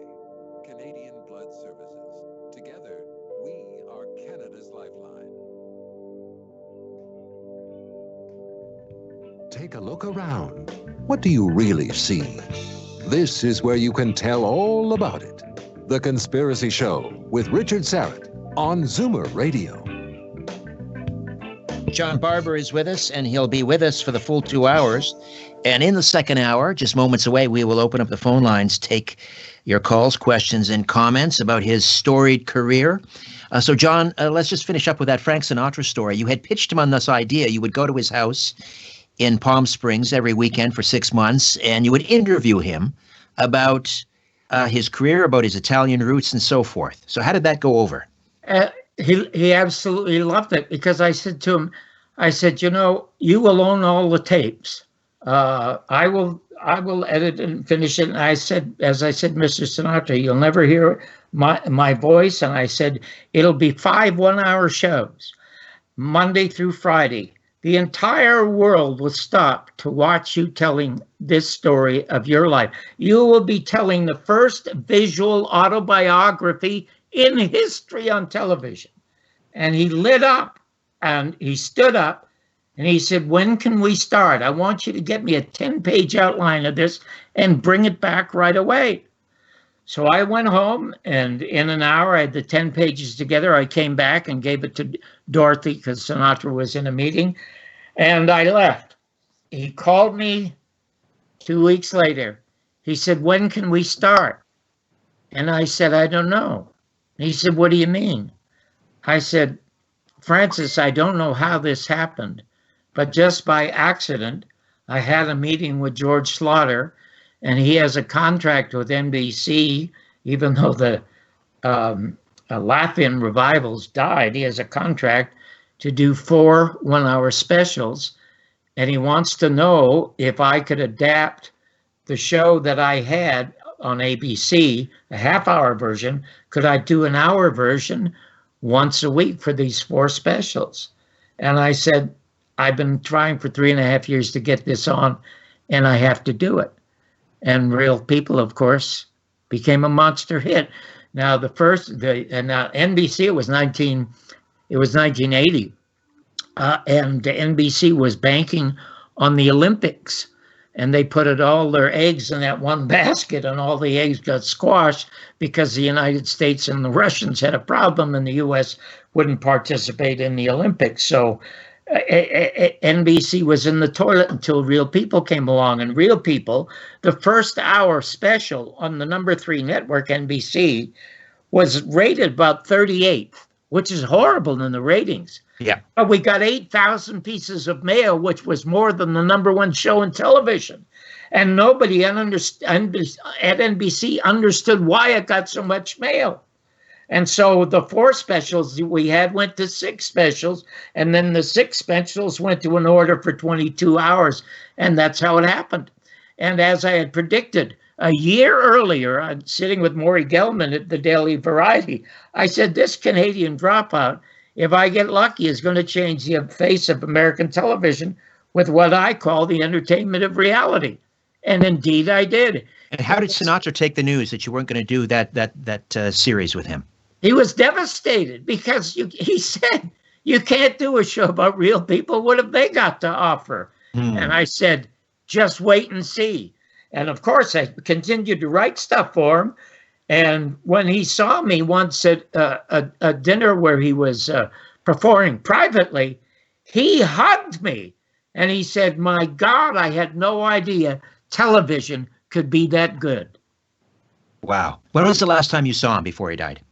Canadian Blood Services. Together, we are Canada's Lifeline. Take a look around. What do you really see? This is where you can tell all about it. The Conspiracy Show with Richard Serrett on Zoomer Radio. John Barbour is with us, and he'll be with us for the full 2 hours. And in the second hour, just moments away, we will open up the phone lines, take your calls, questions, and comments about his storied career. So, John, let's just finish up with that Frank Sinatra story. You had pitched him on this idea. You would go to his house in Palm Springs every weekend for 6 months, and you would interview him about his career, about his Italian roots, and so forth. So how did that go over? He absolutely loved it, because I said to him, you will own all the tapes. I will edit and finish it. And I said, as I said, Mr. Sinatra, you'll never hear my voice. And I said, it'll be 5 one-hour shows, Monday through Friday. The entire world will stop to watch you telling this story of your life. You will be telling the first visual autobiography in history on television. And he lit up, and he stood up, And he said, when can we start? I want you to get me a 10-page outline of this and bring it back right away. So I went home, and in an hour, I had the 10 pages together. I came back and gave it to Dorothy because Sinatra was in a meeting, and I left. He called me 2 weeks later. He said, when can we start? And I said, I don't know. He said, what do you mean? I said, Francis, I don't know how this happened, but just by accident, I had a meeting with George Slaughter, and he has a contract with NBC, even though the Laugh-In revivals died. He has a contract to do 4 one-hour specials, and he wants to know if I could adapt the show that I had on ABC, a half-hour version. Could I do an hour version once a week for these 4 specials? And I said, I've been trying for 3.5 years to get this on, and I have to do it. And Real People, of course, became a monster hit. Now now NBC, it was 1980, and the NBC was banking on the Olympics, and they put all their eggs in that one basket, and all the eggs got squashed because the United States and the Russians had a problem, and the U.S. wouldn't participate in the Olympics. So NBC was in the toilet until Real People came along. And Real People, the first hour special on the number 3 network, NBC, was rated about 38th, which is horrible in the ratings. Yeah. But we got 8,000 pieces of mail, which was more than the number 1 show in television. And nobody at NBC understood why it got so much mail. And so the 4 specials we had went to 6 specials, and then the 6 specials went to an order for 22 hours, and that's how it happened. And as I had predicted, a year earlier, I'm sitting with Maury Gelman at the Daily Variety. I said, this Canadian Dropout, if I get lucky, is going to change the face of American television with what I call the entertainment of reality. And indeed, I did. And how did Sinatra take the news that you weren't going to do that series with him? He was devastated because he said, you can't do a show about real people. What have they got to offer? And I said, just wait and see. And of course, I continued to write stuff for him. And when he saw me once at a dinner where he was performing privately, he hugged me. And he said, my God, I had no idea television could be that good. Wow. When was the last time you saw him before he died?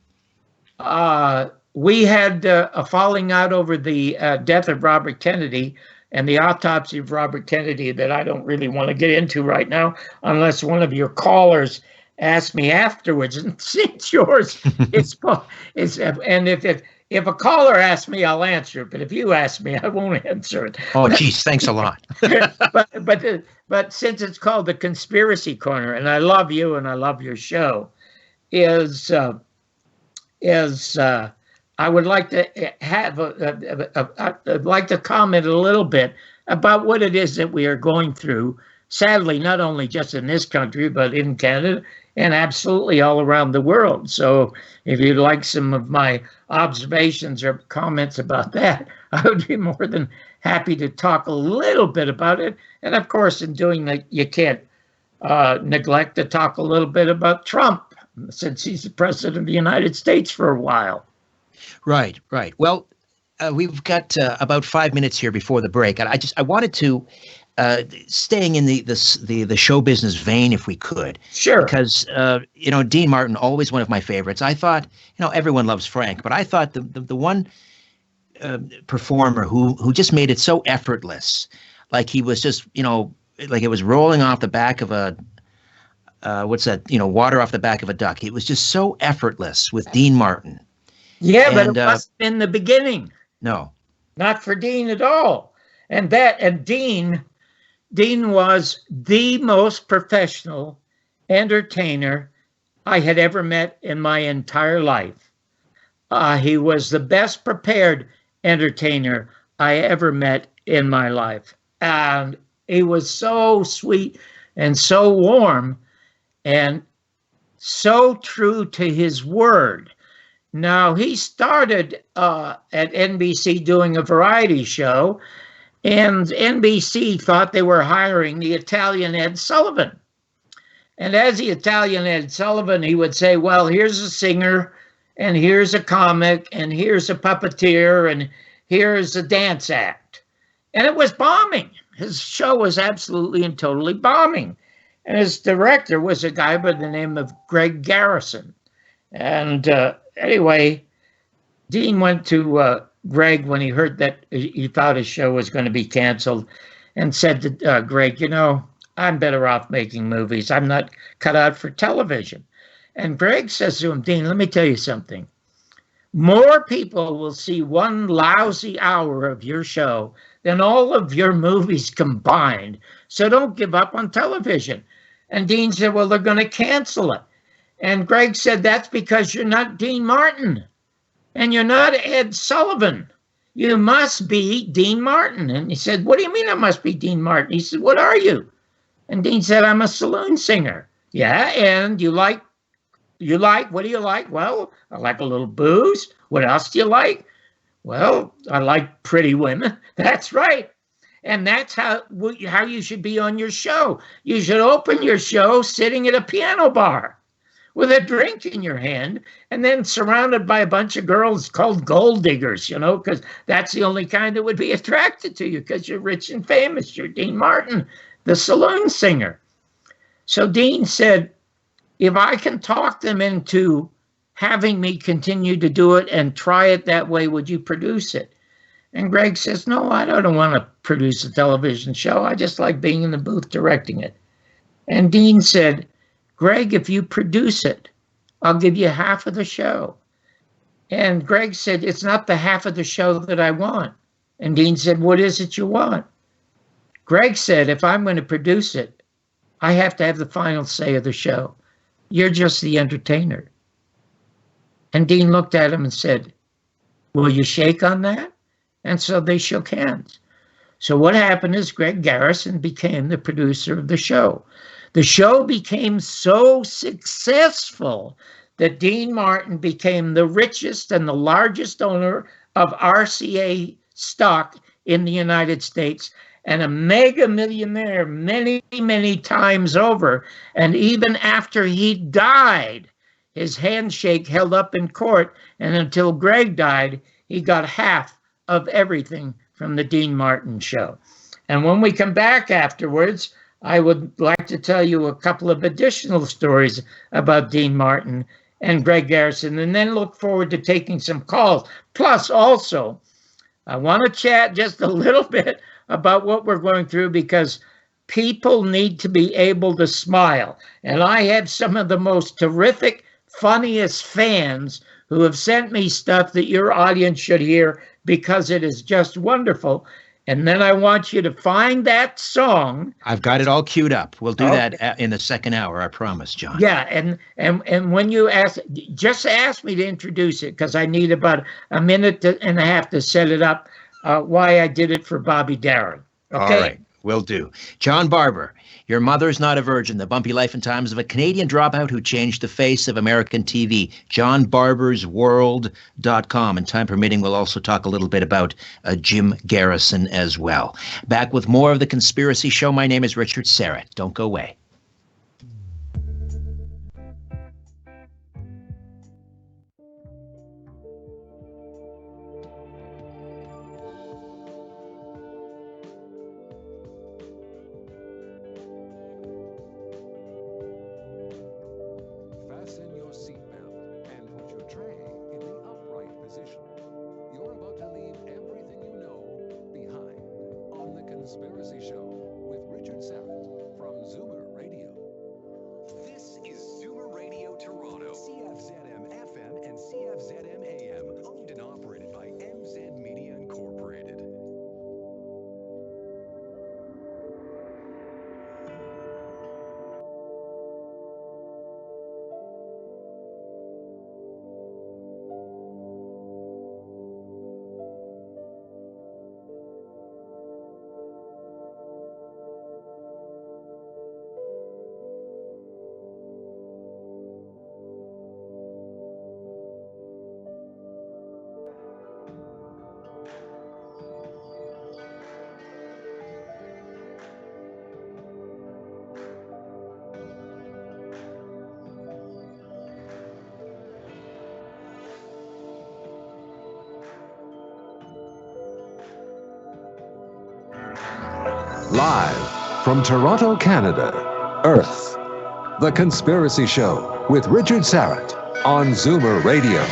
We had a falling out over the death of Robert Kennedy and the autopsy of Robert Kennedy that I don't really want to get into right now, unless one of your callers asks me afterwards. And since yours, and if a caller asks me, I'll answer it. But if you ask me, I won't answer it. Oh, geez, thanks a lot. but since it's called the Conspiracy Corner, and I love you and I love your show, I would like to have I'd like to comment a little bit about what it is that we are going through. Sadly, not only just in this country, but in Canada and absolutely all around the world. So if you'd like some of my observations or comments about that, I would be more than happy to talk a little bit about it. And of course, in doing that, you can't neglect to talk a little bit about Trump, since he's the president of the United States for a while. Right. Well, we've got about 5 minutes here before the break. And I wanted to, staying in the show business vein, if we could. Sure. Because, Dean Martin, always one of my favorites. I thought, everyone loves Frank, but I thought the one performer who just made it so effortless, like he was just, like it was rolling off the back of a, water off the back of a duck. It was just so effortless with Dean Martin. Yeah, but it wasn't in the beginning. No. Not for Dean at all. And Dean was the most professional entertainer I had ever met in my entire life. He was the best prepared entertainer I ever met in my life. And he was so sweet and so warm and so true to his word. Now, he started at NBC doing a variety show, And NBC thought they were hiring the Italian Ed Sullivan. And as the Italian Ed Sullivan, he would say, well, here's a singer, and here's a comic, and here's a puppeteer, and here's a dance act. And it was bombing. His show was absolutely and totally bombing. And his director was a guy by the name of Greg Garrison. And anyway, Dean went to Greg when he heard that he thought his show was going to be canceled and said to Greg, you know, I'm better off making movies. I'm not cut out for television. And Greg says to him, Dean, let me tell you something. More people will see one lousy hour of your show than all of your movies combined. So don't give up on television. And Dean said, well, they're going to cancel it. And Greg said, that's because you're not Dean Martin. And you're not Ed Sullivan. You must be Dean Martin. And he said, what do you mean I must be Dean Martin? He said, what are you? And Dean said, I'm a saloon singer. Yeah, and you like, what do you like? Well, I like a little booze. What else do you like? Well, I like pretty women. That's right. And that's how you should be on your show. You should open your show sitting at a piano bar with a drink in your hand and then surrounded by a bunch of girls called gold diggers, you know, because that's the only kind that would be attracted to you because you're rich and famous. You're Dean Martin, the saloon singer. So Dean said, if I can talk them into having me continue to do it and try it that way, would you produce it? And Greg says, no, I don't want to produce a television show. I just like being in the booth directing it. And Dean said, Greg, if you produce it, I'll give you half of the show. And Greg said, it's not the half of the show that I want. And Dean said, what is it you want? Greg said, if I'm going to produce it, I have to have the final say of the show. You're just the entertainer. And Dean looked at him and said, will you shake on that? And so they shook hands. So what happened is Greg Garrison became the producer of the show. The show became so successful that Dean Martin became the richest and the largest owner of RCA stock in the United States and a mega millionaire many, many times over. And even after he died, his handshake held up in court. And until Greg died, he got half of everything from the Dean Martin show. And when we come back afterwards, I would like to tell you a couple of additional stories about Dean Martin and Greg Garrison, and then look forward to taking some calls. Plus, also, I want to chat just a little bit about what we're going through because people need to be able to smile. And I have some of the most terrific, funniest fans who have sent me stuff that your audience should hear because it is just wonderful. And then I want you to find that song. I've got it all queued up. We'll do that in the second hour, I promise, John. Yeah, and when you just ask me to introduce it because I need about a minute and a half to set it up, why I did it for Bobby Darin. Okay? All right, will do. John Barbour, Your Mother's Not a Virgin, the bumpy life and times of a Canadian dropout who changed the face of American TV. JohnBarbersWorld.com. And time permitting, we'll also talk a little bit about Jim Garrison as well. Back with more of The Conspiracy Show. My name is Richard Serrett. Don't go away. Fasten your seatbelt and put your tray in the upright position. You're about to leave everything you know behind on The Conspiracy Show with Richard Serrett from Zoomer Radio. Live from Toronto, Canada, Earth. The Conspiracy Show with Richard Sarrett on Zoomer Radio.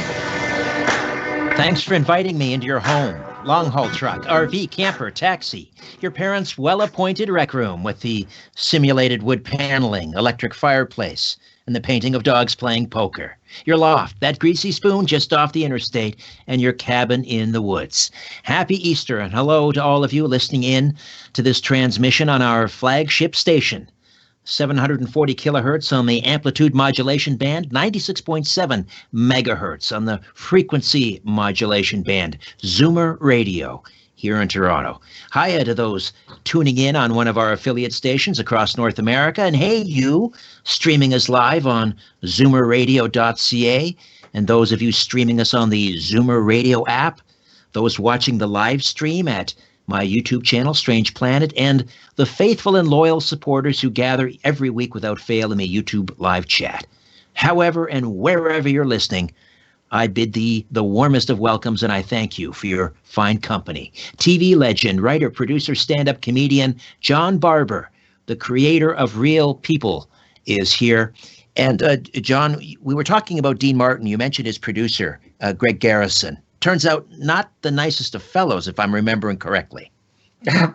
Thanks for inviting me into your home. Long-haul truck, RV, camper, taxi. Your parents' well-appointed rec room with the simulated wood paneling, electric fireplace, and the painting of dogs playing poker. Your loft, that greasy spoon just off the interstate, and your cabin in the woods. Happy Easter, and hello to all of you listening in to this transmission on our flagship station. 740 kilohertz on the amplitude modulation band, 96.7 megahertz on the frequency modulation band, Zoomer Radio here in Toronto. Hiya to those tuning in on one of our affiliate stations across North America. And hey, you streaming us live on zoomerradio.ca, and those of you streaming us on the Zoomer Radio app, those watching the live stream at my YouTube channel, Strange Planet, and the faithful and loyal supporters who gather every week without fail in the YouTube live chat. However and wherever you're listening, I bid thee the warmest of welcomes, and I thank you for your fine company. TV legend, writer, producer, stand-up comedian John Barbour, the creator of Real People, is here. And John, we were talking about Dean Martin. You mentioned his producer, Greg Garrison. Turns out not the nicest of fellows, if I'm remembering correctly.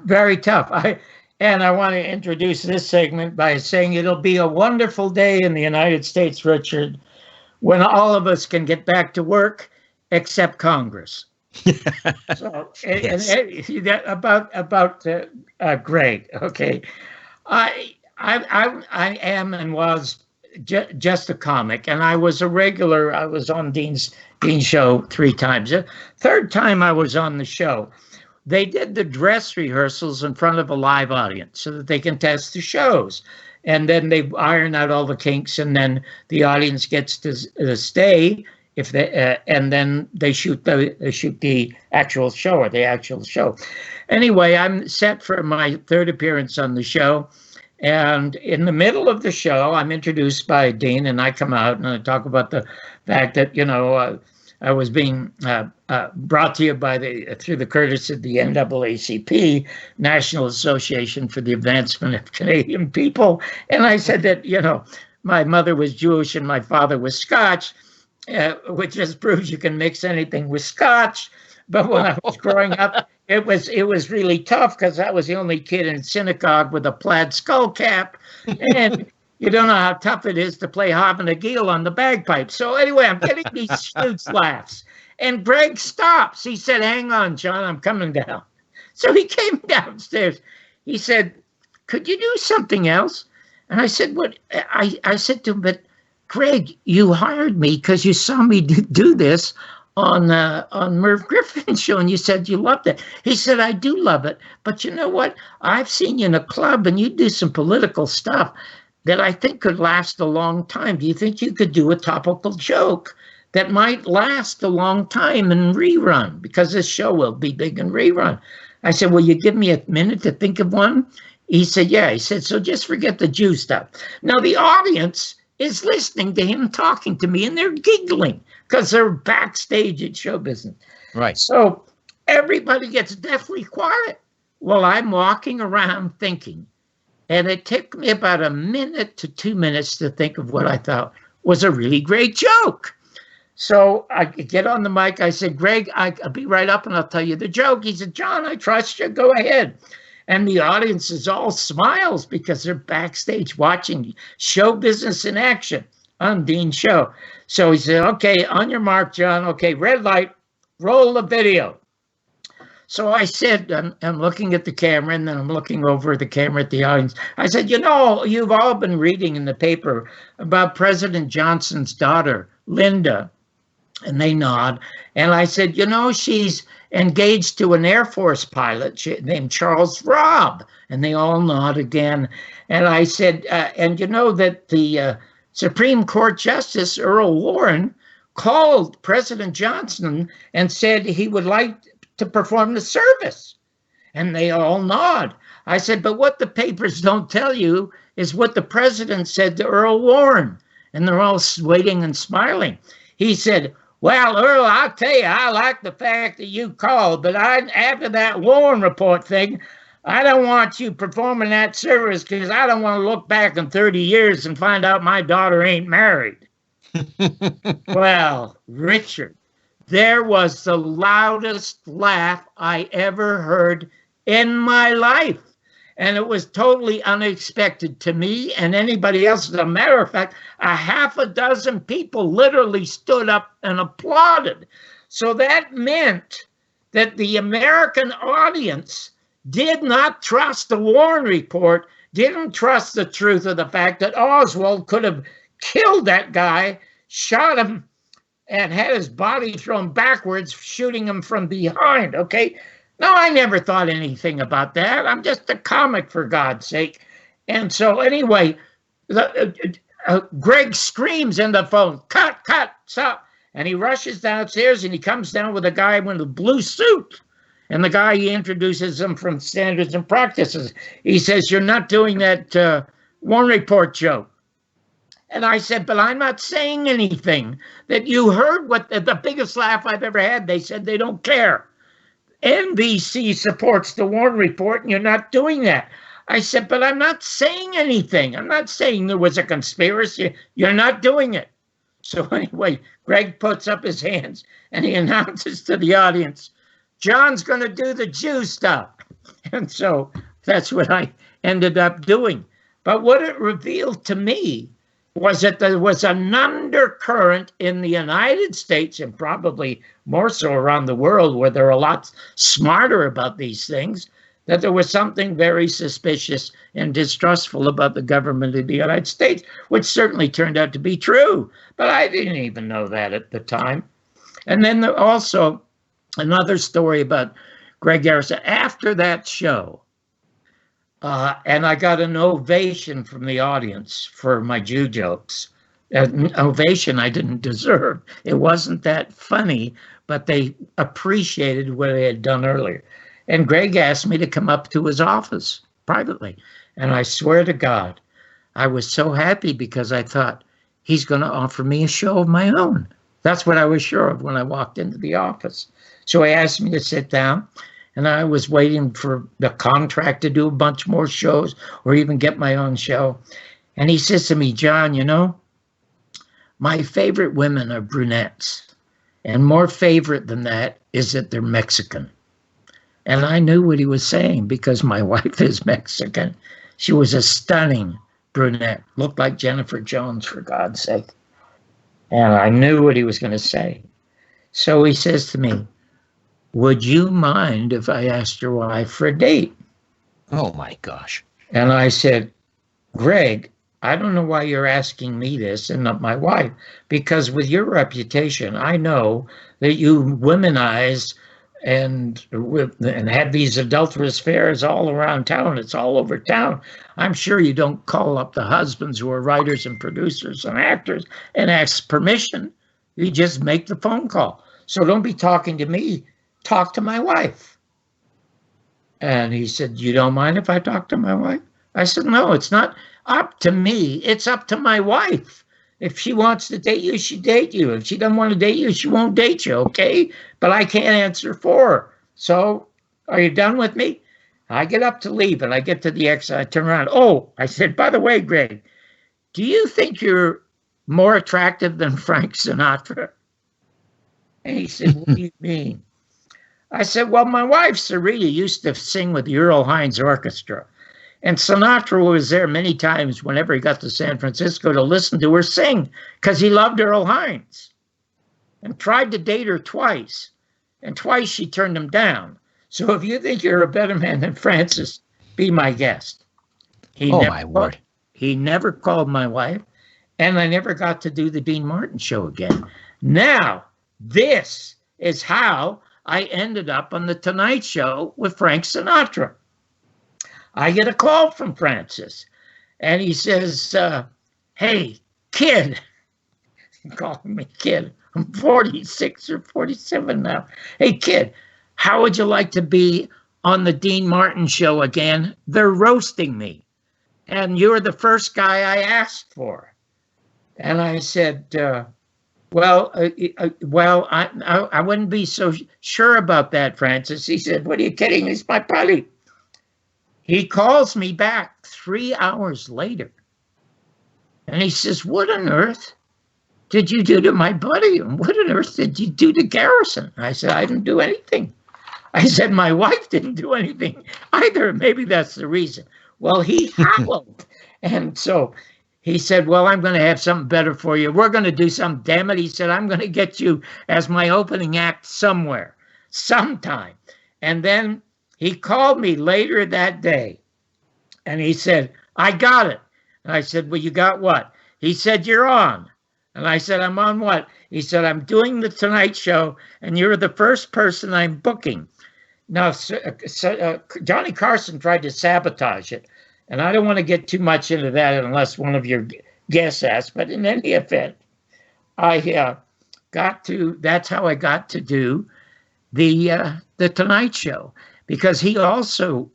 Very tough. I want to introduce this segment by saying it'll be a wonderful day in the United States, Richard, when all of us can get back to work, except Congress. So, Yes. about Greg. Okay, I am and was just a comic, and I was a regular. I was on Dean's show 3 times. The third time I was on the show, they did the dress rehearsals in front of a live audience so that they can test the shows. And then they iron out all the kinks, and then the audience gets to stay if they and then they shoot the actual show or the actual show. Anyway, I'm set for my 3rd appearance on the show. And in the middle of the show, I'm introduced by Dean, and I come out and I talk about the fact that, I was being brought to you through the courtesy of the NAACP, National Association for the Advancement of Canadian People. And I said that, my mother was Jewish and my father was Scotch, which just proves you can mix anything with Scotch. But when I was growing up, it was really tough because I was the only kid in synagogue with a plaid skull cap. And you don't know how tough it is to play Haven Agil on the bagpipes. So anyway, I'm getting these stooge laughs. And Greg stops. He said, "Hang on, John, I'm coming down." So he came downstairs. He said, "Could you do something else?" And I said, "What?" I said to him, "But Greg, you hired me because you saw me do this on Merv Griffin Show, and you said you loved it." He said, "I do love it, but you know what? I've seen you in a club, and you do some political stuff that I think could last a long time. Do you think you could do a topical joke that might last a long time in rerun? Because this show will be big in rerun." I said, "Will you give me a minute to think of one?" He said, "Yeah." He said, "So just forget the Jew stuff." Now the audience is listening to him talking to me, and they're giggling because they're backstage at show business. Right. So everybody gets deathly quiet while I'm walking around thinking. And it took me about 1 minute to 2 minutes to think of what I thought was a really great joke. So I get on the mic. I said, "Greg, I'll be right up and I'll tell you the joke." He said, "John, I trust you. Go ahead." And the audience is all smiles because they're backstage watching show business in action on Dean's show. So he said, "Okay, on your mark, John. Okay, red light, roll the video." So I said, I'm looking at the camera, and then I'm looking over the camera at the audience. I said, "You've all been reading in the paper about President Johnson's daughter, Linda." And they nod. And I said, "She's engaged to an Air Force pilot named Charles Robb." And they all nod again. And I said, "And you know that the Supreme Court Justice Earl Warren called President Johnson and said he would like to perform the service." And they all nod. I said, "But what the papers don't tell you is what the president said to Earl Warren." And they're all waiting and smiling. He said, "Well, Earl, I'll tell you, I like the fact that you called, but after that Warren report thing, I don't want you performing that service because I don't want to look back in 30 years and find out my daughter ain't married. Well, Richard, there was the loudest laugh I ever heard in my life. And it was totally unexpected to me and anybody else. As a matter of fact, a half a dozen people literally stood up and applauded. So that meant that the American audience did not trust the Warren Report, didn't trust the truth of the fact that Oswald could have killed that guy, shot him, and had his body thrown backwards, shooting him from behind, okay? No, I never thought anything about that. I'm just a comic, for God's sake. And so anyway, Greg screams in the phone, cut, stop. And he rushes downstairs and he comes down with a guy in a blue suit. And the guy, he introduces him from Standards and Practices. He says, you're not doing that Warren Report joke. And I said, but I'm not saying anything. That you heard what the biggest laugh I've ever had. They said they don't care. NBC supports the Warren Report, and you're not doing that. I said, but I'm not saying anything. I'm not saying there was a conspiracy. You're not doing it. So anyway, Greg puts up his hands, and he announces to the audience, John's going to do the Jew stuff. And so that's what I ended up doing. But what it revealed to me was that there was an undercurrent in the United States, and probably more so around the world, where they're a lot smarter about these things, that there was something very suspicious and distrustful about the government of the United States, which certainly turned out to be true. But I didn't even know that at the time. And then there also another story about Greg Harrison. After that show, and I got an ovation from the audience for my Jew jokes. An ovation I didn't deserve. It wasn't that funny, but they appreciated what I had done earlier. And Greg asked me to come up to his office privately. And I swear to God, I was so happy because I thought he's going to offer me a show of my own. That's what I was sure of when I walked into the office. So he asked me to sit down. And I was waiting for the contract to do a bunch more shows or even get my own show. And he says to me, John, you know, my favorite women are brunettes. And more favorite than that is that they're Mexican. And I knew what he was saying because my wife is Mexican. She was a stunning brunette, looked like Jennifer Jones, for God's sake. And I knew what he was going to say. So he says to me, would you mind if I asked your wife for a date? Oh, my gosh. And I said, Greg, I don't know why you're asking me this and not my wife, because with your reputation, I know that you womanize and have these adulterous affairs all around town. It's all over town. I'm sure you don't call up the husbands who are writers and producers and actors and ask permission. You just make the phone call. So don't be talking to me. Talk to my wife. And he said, you don't mind if I talk to my wife? I said, no, it's not up to me. It's up to my wife. If she wants to date you, she date you. If she doesn't want to date you, she won't date you, okay? But I can't answer for her. So are you done with me? I get up to leave, and I get to the exit. I turn around. Oh, I said, by the way, Greg, do you think you're more attractive than Frank Sinatra? And he said, what do you mean? I said, well, my wife, Sarita, used to sing with the Earl Hines Orchestra. And Sinatra was there many times whenever he got to San Francisco to listen to her sing because he loved Earl Hines and tried to date her twice. And twice she turned him down. So if you think you're a better man than Francis, be my guest. My word. He never called my wife, and I never got to do the Dean Martin show again. Now, this is how I ended up on The Tonight Show with Frank Sinatra. I get a call from Francis, and he says, hey, kid. He called me kid. I'm 46 or 47 now. Hey, kid, how would you like to be on the Dean Martin show again? They're roasting me, and you're the first guy I asked for. And I said, well, I wouldn't be so sure about that, Francis. He said, what are you kidding? He's my buddy. He calls me back 3 hours later. And he says, what on earth did you do to my buddy? And what on earth did you do to Garrison? I said, I didn't do anything. I said, my wife didn't do anything either. Maybe that's the reason. Well, he howled. And so he said, well, I'm going to have something better for you. We're going to do something, damn it. He said, I'm going to get you as my opening act somewhere, sometime. And then he called me later that day. And he said, I got it. And I said, well, you got what? He said, you're on. And I said, I'm on what? He said, I'm doing the Tonight Show, and you're the first person I'm booking. Now, Johnny Carson tried to sabotage it, and I don't want to get too much into that unless one of your guests asks, but in any event, that's how I got to do the Tonight Show. Because he also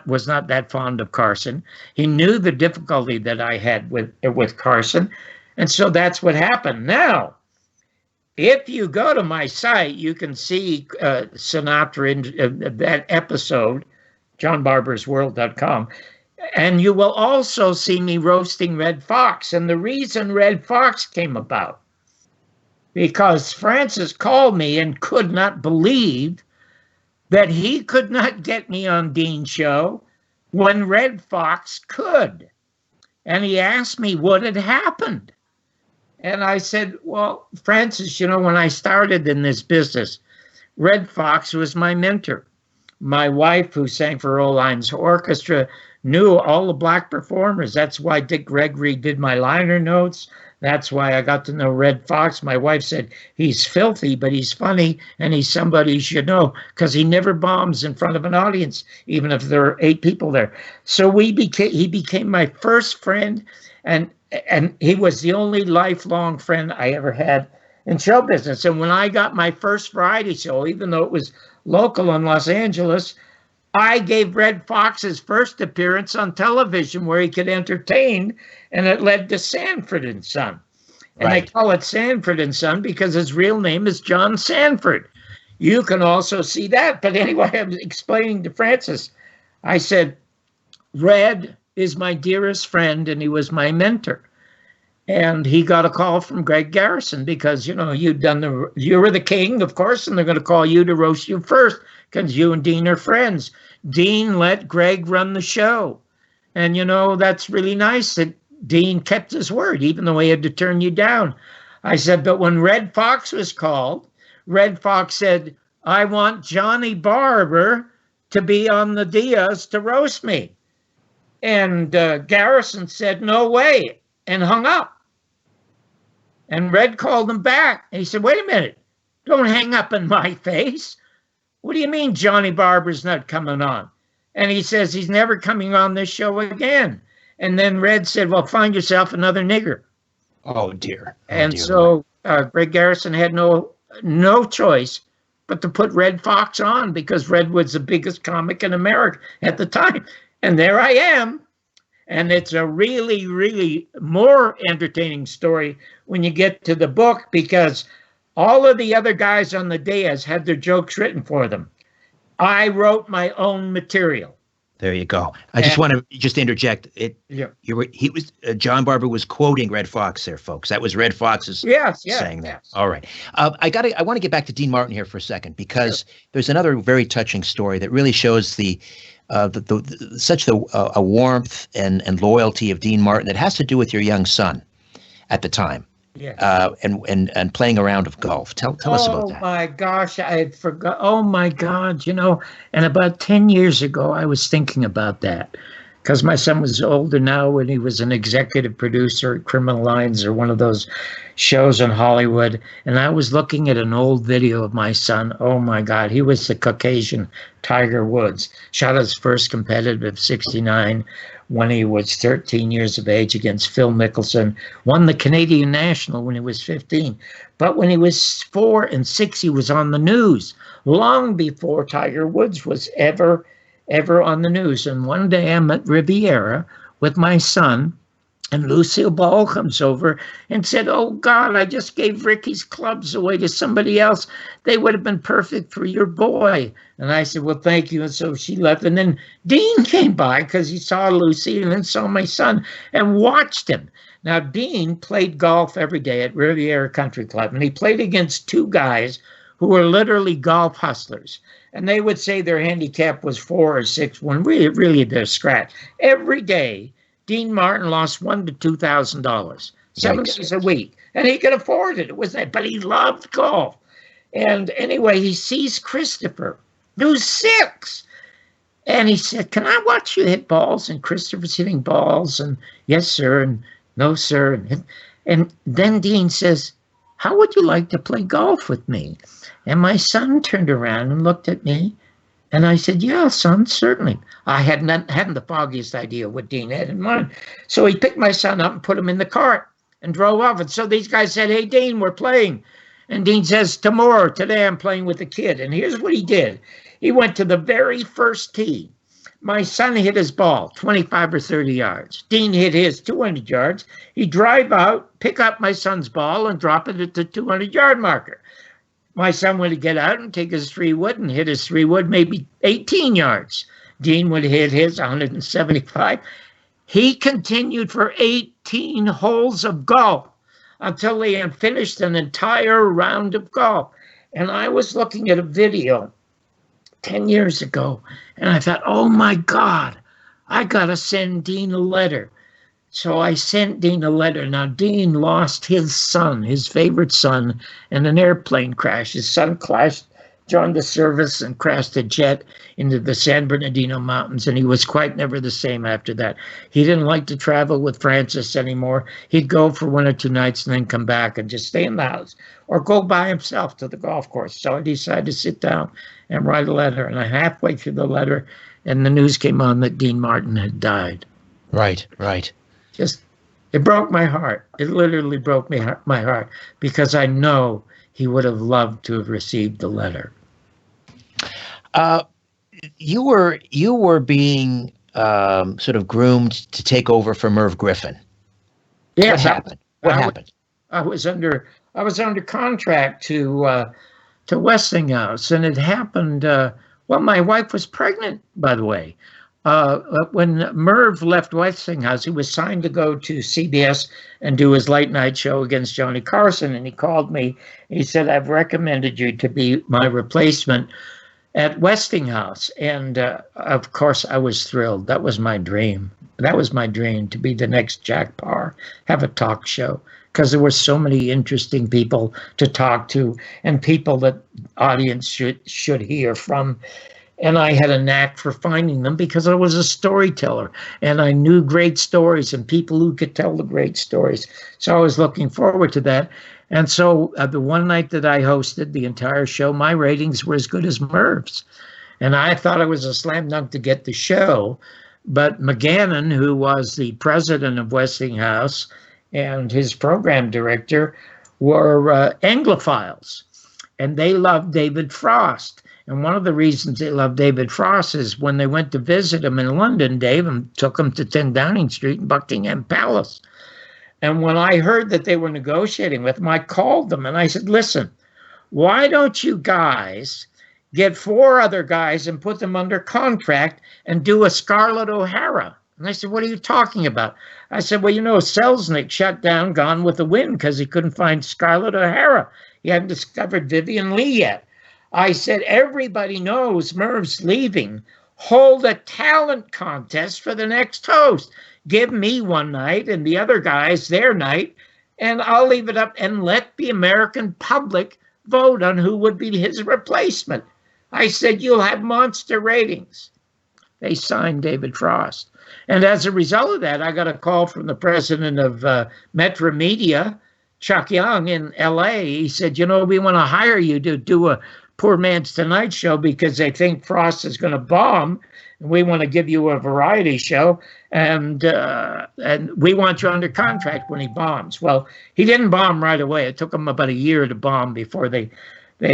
was not that fond of Carson. He knew the difficulty that I had with Carson. And so that's what happened. Now, if you go to my site, you can see Sinatra in that episode, johnbarbersworld.com. And you will also see me roasting Red Fox. And the reason Red Fox came about, because Francis called me and could not believe that he could not get me on Dean's show when Red Fox could. And he asked me what had happened. And I said, well, Francis, when I started in this business, Red Fox was my mentor. My wife, who sang for Earl Hines Orchestra, knew all the black performers. That's why Dick Gregory did my liner notes. That's why I got to know Red Fox. My wife said, he's filthy, but he's funny, and he's somebody you should know, because he never bombs in front of an audience, even if there are 8 people there. So he became my first friend, and he was the only lifelong friend I ever had in show business. And when I got my first variety show, even though it was local in Los Angeles, I gave Red Fox his first appearance on television where he could entertain, and it led to Sanford and Son. And I call it Sanford and Son because his real name is John Sanford. You can also see that. But anyway, I was explaining to Francis, I said, Red is my dearest friend, and he was my mentor. And he got a call from Greg Garrison because, you were the king, of course, and they're going to call you to roast you first because you and Dean are friends. Dean let Greg run the show. And, that's really nice that Dean kept his word, even though he had to turn you down. I said, but when Red Fox was called, Red Fox said, I want Johnny Barber to be on the Diaz to roast me. And Garrison said, no way, and hung up. And Red called him back. And he said, wait a minute, don't hang up in my face. What do you mean Johnny Barber's not coming on? And he says, he's never coming on this show again. And then Red said, well, find yourself another nigger. Oh, dear. So Greg Garrison had no choice but to put Red Fox on because Red was the biggest comic in America at the time. And there I am. And it's a really, really more entertaining story when you get to the book because all of the other guys on the Diaz had their jokes written for them. I wrote my own material. There you go. I just want to interject. John Barber was quoting Red Fox there, folks. That was Red Fox's saying that. Yes. All right. I want to get back to Dean Martin here for a second because there's another very touching story that really shows such a warmth and loyalty of Dean Martin that has to do with your young son at the time. Yeah. And playing a round of golf. Tell us about that. Oh my gosh, I had forgot. Oh my God, and about 10 years ago, I was thinking about that because my son was older now when he was an executive producer at Criminal Minds or one of those shows in Hollywood. And I was looking at an old video of my son. Oh my God, he was the Caucasian Tiger Woods. Shot his first competitive 69 when he was 13 years of age against Phil Mickelson, won the Canadian National when he was 15. But when he was 4 and 6, he was on the news long before Tiger Woods was ever on the news. And one day I'm at Riviera with my son, And Lucille Ball comes over and said, "Oh, God, I just gave Ricky's clubs away to somebody else. They would have been perfect for your boy." And I said, "Well, thank you." And so she left. And then Dean came by because he saw Lucy and then saw my son and watched him. Now, Dean played golf every day at Riviera Country Club, and he played against two guys who were literally golf hustlers. And they would say their handicap was 4 or 6, when really they're scratch. Every day, Dean Martin lost $1,000 to $2,000, 7 days a week, and he could afford it. It was that, but he loved golf. And anyway, he sees Christopher, who's 6, and he said, "Can I watch you hit balls?" And Christopher's hitting balls, and "Yes, sir," and "No, sir." And then Dean says, "How would you like to play golf with me?" And my son turned around and looked at me. And I said, "Yeah, son, certainly." I hadn't the foggiest idea what Dean had in mind. So he picked my son up and put him in the cart and drove off. And so these guys said, "Hey, Dean, we're playing." And Dean says, Today I'm playing with the kid." And here's what he did. He went to the very first tee. My son hit his ball 25 or 30 yards. Dean hit his 200 yards. He'd drive out, pick up my son's ball, and drop it at the 200-yard marker. My son would get out and take his 3-wood and hit his 3-wood maybe 18 yards. Dean would hit his 175. He continued for 18 holes of golf until they had finished an entire round of golf. And I was looking at a video 10 years ago, and I thought, "Oh, my God, I got to send Dean a letter." So I sent Dean a letter. Now, Dean lost his son, his favorite son, in an airplane crash. His son joined the service and crashed a jet into the San Bernardino Mountains, and he was quite never the same after that. He didn't like to travel with Francis anymore. He'd go for 1 or 2 nights and then come back and just stay in the house or go by himself to the golf course. So I decided to sit down and write a letter, and I halfway through the letter, and the news came on that Dean Martin had died. Right. It broke my heart. It literally broke my heart, because I know he would have loved to have received the letter. You were being sort of groomed to take over for Merv Griffin. Yes, What happened? I was under contract to Westinghouse, and it happened. Well, my wife was pregnant, by the way. When Merv left Westinghouse, he was signed to go to CBS and do his late night show against Johnny Carson. And he called me. He said, "I've recommended you to be my replacement at Westinghouse." And of course, I was thrilled. That was my dream. To be the next Jack Paar, have a talk show, because there were so many interesting people to talk to and people that audience should hear from. And I had a knack for finding them because I was a storyteller, and I knew great stories and people who could tell the great stories. So I was looking forward to that. And so the one night that I hosted the entire show, my ratings were as good as Merv's. And I thought I was a slam dunk to get the show. But McGannon, who was the president of Westinghouse, and his program director were Anglophiles, and they loved David Frost. And one of the reasons they loved David Frost is when they went to visit him in London, Dave took him to 10 Downing Street in Buckingham Palace. And when I heard that they were negotiating with him, I called them and I said, "Listen, why don't you guys get 4 other guys and put them under contract and do a Scarlett O'Hara?" And they said, "What are you talking about?" I said, "Well, Selznick shut down Gone with the Wind because he couldn't find Scarlett O'Hara. He hadn't discovered Vivian Leigh yet." I said, "Everybody knows Merv's leaving. Hold a talent contest for the next host. Give me one night and the other guys their night, and I'll leave it up and let the American public vote on who would be his replacement." I said, "You'll have monster ratings." They signed David Frost. And as a result of that, I got a call from the president of Metro Media, Chuck Young, in L.A. He said, "We want to hire you to do a Poor Man's Tonight Show because they think Frost is going to bomb. And we want to give you a variety show, and we want you under contract when he bombs." Well, he didn't bomb right away. It took him about a year to bomb before they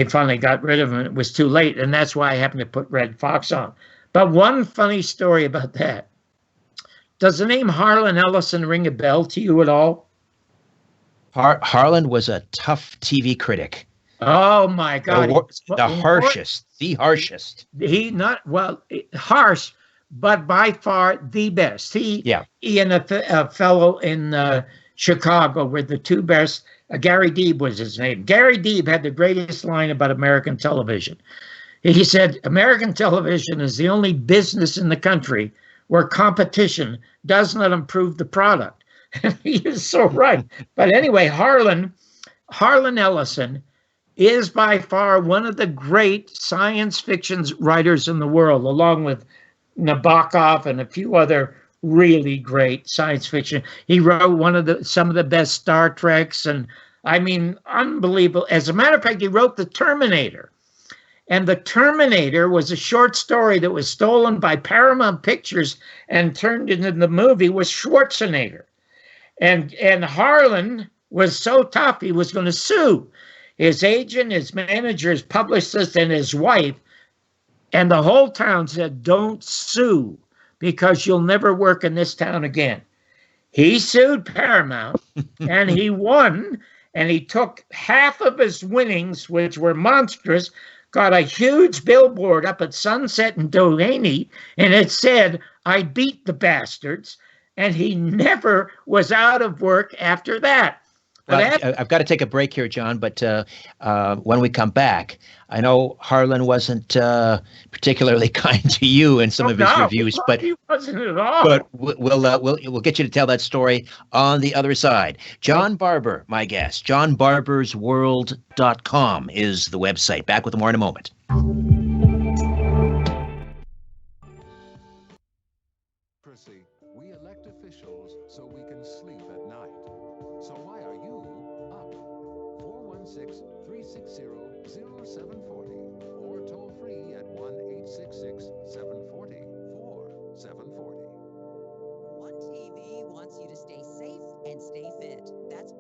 finally got rid of him. It was too late, and that's why I happened to put Red Fox on. But one funny story about that. Does the name Harlan Ellison ring a bell to you at all? Harlan was a tough TV critic. Oh my God! The harshest. Harsh, but by far the best. He and a fellow in Chicago were the two best. Gary Deeb was his name. Gary Deeb had the greatest line about American television. He said, American television is the only business in the country where competition does not improve the product. And he is so right. But anyway, Harlan Ellison is by far one of the great science fiction writers in the world, along with Nabokov and a few other really great science fiction. He wrote some of the best Star Treks, and I mean, unbelievable. As a matter of fact, he wrote The Terminator. And The Terminator was a short story that was stolen by Paramount Pictures and turned into the movie with Schwarzenegger. And Harlan was so tough, he was going to sue his agent, his manager, his publicist, and his wife. And the whole town said, don't sue, because you'll never work in this town again. He sued Paramount, and he won, and he took half of his winnings, which were monstrous, got a huge billboard up at Sunset and Doheny, and it said, I beat the bastards, and he never was out of work after that. I've got to take a break here, John, but when we come back, I know Harlan wasn't particularly kind to you in some of his reviews, but he wasn't at all. But we'll get you to tell that story on the other side. John Barbour, my guest. JohnBarbour'sWorld.com is the website. Back with more in a moment. Percy, we elect officials so we can sleep at night. So why are you up? 416-360-0740 or toll free at 1-866-740-4740. One TV wants you to stay safe and stay fit. That's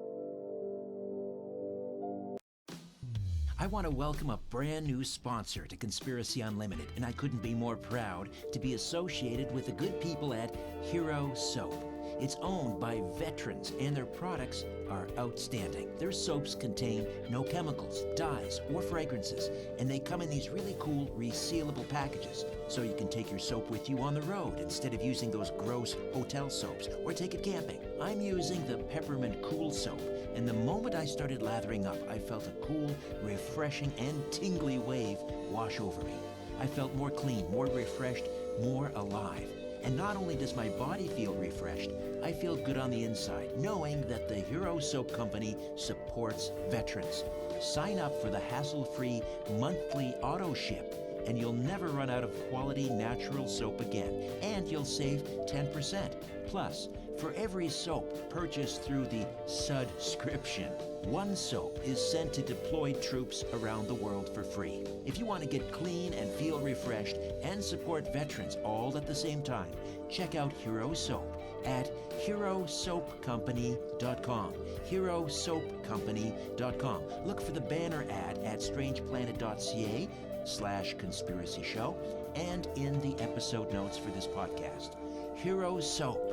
I want to welcome a brand new sponsor to Conspiracy Unlimited, and I couldn't be more proud to be associated with the good people at Hero Soap. It's owned by veterans, and their products are outstanding. Their soaps contain no chemicals, dyes, or fragrances, and they come in these really cool resealable packages, so you can take your soap with you on the road instead of using those gross hotel soaps, or take it camping. I'm using the Peppermint Cool Soap, and the moment I started lathering up, I felt a cool, refreshing, and tingly wave wash over me. I felt more clean, more refreshed, more alive. And not only does my body feel refreshed, I feel good on the inside, knowing that the Hero Soap Company supports veterans. Sign up for the hassle-free monthly auto ship, and you'll never run out of quality natural soap again, and you'll save 10%. Plus, for every soap purchased through the subscription, one soap is sent to deployed troops around the world for free. If you want to get clean and feel refreshed and support veterans all at the same time, check out Hero Soap at herosoapcompany.com. herosoapcompany.com. Look for the banner ad at strangeplanet.ca/conspiracy show and in the episode notes for this podcast. Hero Soap.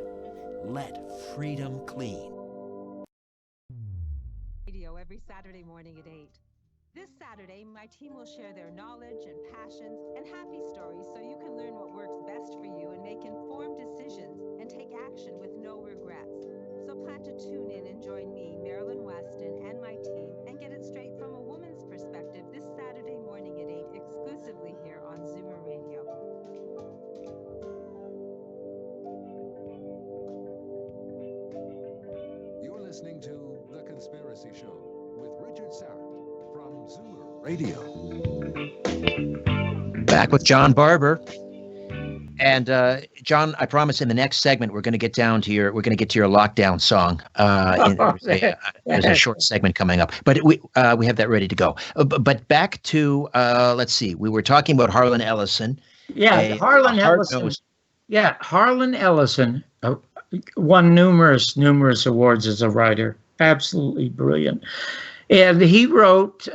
Let freedom clean. Radio every Saturday morning at 8. This Saturday, my team will share their knowledge and passions and happy stories so you can learn what works best for you and make informed decisions and take action with no regrets. So plan to tune in and join me, Marilyn Weston, and my team and get it straight from a woman's perspective this Saturday morning at 8 exclusively here on Zoomer Radio. You're listening to The Conspiracy Show with Richard Sarrett from Zoomer Radio. Back with John Barbour. And John, I promise in the next segment we're going to get to your lockdown song. There's a short segment coming up, but we have that ready to go. But back to let's see, we were talking about Harlan Ellison. Yeah, Harlan Ellison. Yeah, Harlan Ellison won numerous awards as a writer. Absolutely brilliant. And he wrote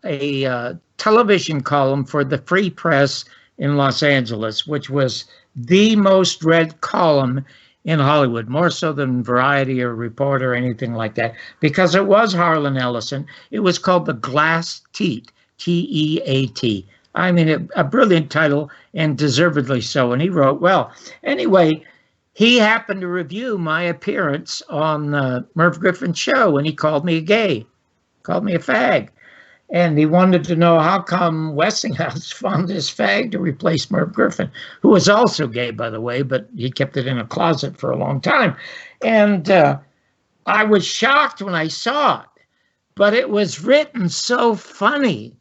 a television column for the Free Press in Los Angeles, which was the most read column in Hollywood, more so than Variety or Reporter or anything like that, because it was Harlan Ellison. It was called The Glass Teat, T-E-A-T. I mean, a brilliant title, and deservedly so, and he wrote well. Anyway, he happened to review my appearance on the Merv Griffin Show, and he called me a gay, called me a fag. And he wanted to know how come Westinghouse found this fag to replace Merv Griffin, who was also gay, by the way, but he kept it in a closet for a long time. And I was shocked when I saw it, but it was written so funny